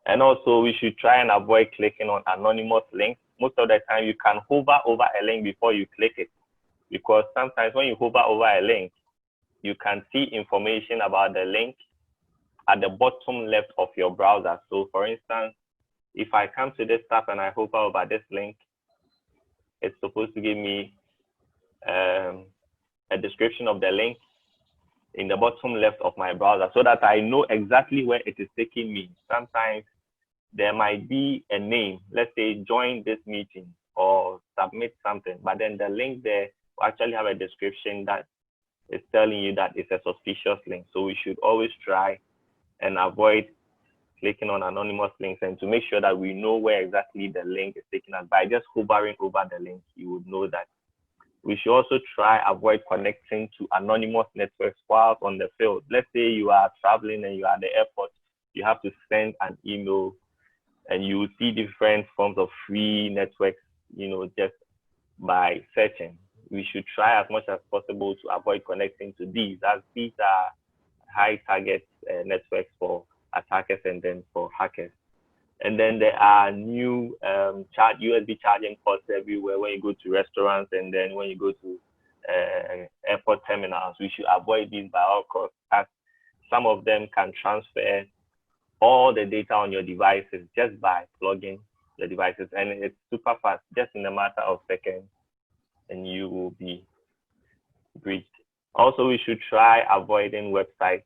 And also, we should try and avoid clicking on anonymous links. Most of the time, you can hover over a link before you click it, because sometimes when you hover over a link, you can see information about the link at the bottom left of your browser. So for instance, if I come to this tab and I hover over this link, it's supposed to give me a description of the link in the bottom left of my browser so that I know exactly where it is taking me. Sometimes there might be a name, let's say join this meeting or submit something, but then the link there will actually have a description that is telling you that it's a suspicious link. So we should always try and avoid clicking on anonymous links, and to make sure that we know where exactly the link is taking us. By just hovering over the link, you would know that. We should also try avoid connecting to anonymous networks while on the field. Let's say you are traveling and you are at the airport, you have to send an email and you will see different forms of free networks, just by searching. We should try as much as possible to avoid connecting to these, as these are high target networks for attackers and then for hackers. And then there are new USB charging ports everywhere when you go to restaurants, and then when you go to airport terminals. We should avoid these by all costs, as some of them can transfer all the data on your devices just by plugging the devices, and it's super fast, just in a matter of seconds, and you will be breached. Also, we should try avoiding websites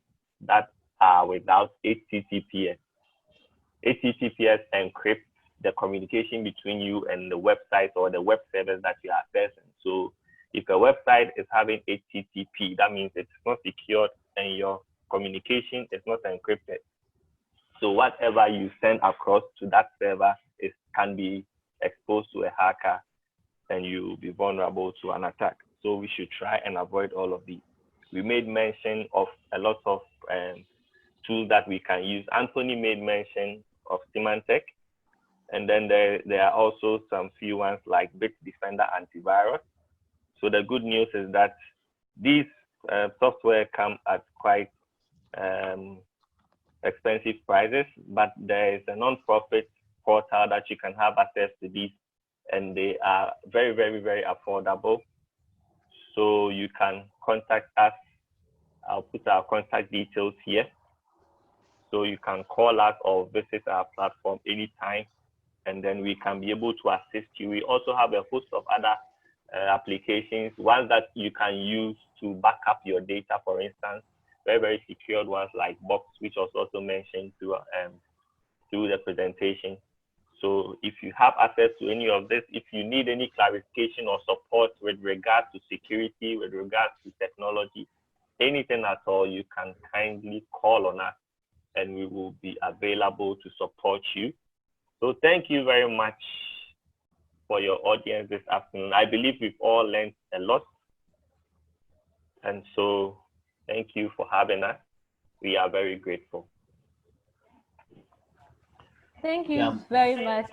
that are without HTTPS. HTTPS encrypts the communication between you and the website or the web service that you are accessing. So if a website is having HTTP, that means it's not secured and your communication is not encrypted. So whatever you send across to that server can be exposed to a hacker, and you will be vulnerable to an attack. So we should try and avoid all of these. We made mention of a lot of tools that we can use. Anthony made mention of Symantec, and then there are also some few ones like Bitdefender Antivirus. So the good news is that these software come at quite expensive prices, but there is a non-profit portal that you can have access to these, and they are very, very, very affordable. So you can contact us. I'll put our contact details here. So you can call us or visit our platform anytime, and then we can be able to assist you. We also have a host of other applications, ones that you can use to back up your data, for instance, very, very secured ones like Box, which was also mentioned through the presentation. So if you have access to any of this, if you need any clarification or support with regards to security, with regards to technology, anything at all, you can kindly call on us and we will be available to support you. So thank you very much for your audience this afternoon. I believe we've all learned a lot. And so thank you for having us. We are very grateful. Thank you very much,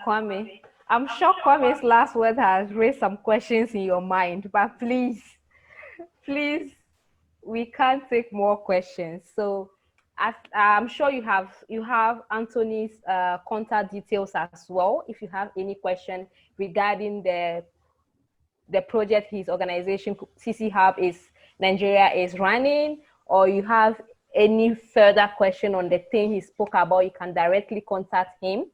Kwame. I'm sure Kwame's last word has raised some questions in your mind, but please, we can't take more questions. So I'm sure you have Anthony's contact details as well. If you have any question regarding the project his organization CC Hub is Nigeria is running, or you have any further question on the thing he spoke about, you can directly contact him.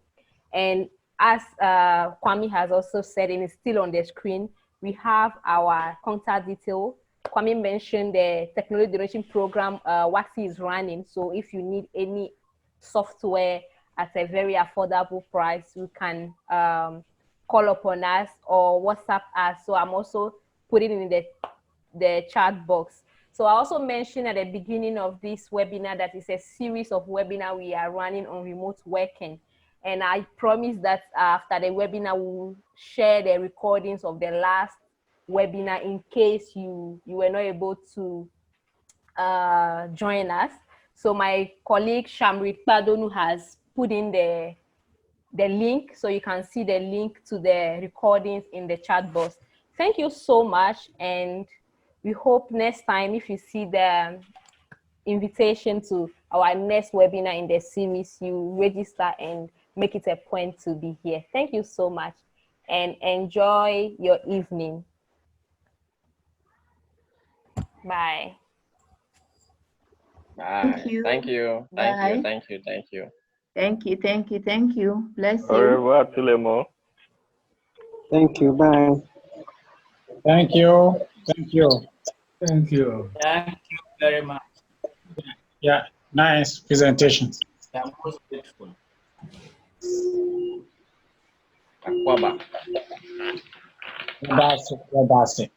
And as Kwame has also said, and it's still on the screen, we have our contact detail. Kwame mentioned the technology donation program WAXI is running. So if you need any software at a very affordable price, you can call upon us or WhatsApp us. So I'm also putting in the chat box. So I also mentioned at the beginning of this webinar that it's a series of webinars we are running on remote working. And I promise that after the webinar, we'll share the recordings of the last webinar in case you were not able to join us. So my colleague Shamrit Padonu has put in the link, so you can see the link to the recordings in the chat box. Thank you so much, and we hope next time if you see the invitation to our next webinar in the series, you register and make it a point to be here. Thank you so much, and enjoy your evening. Bye. Bye. Thank you. Thank you. Bye. Thank you. Thank you. Thank you. Thank you. Thank you. Thank you. Bless Au you. revoir, tout le monde. Thank you. Bye. Thank you. Thank you. Thank you. Thank you very much. Yeah, nice presentation. I'm most grateful. Akwaba. That's it.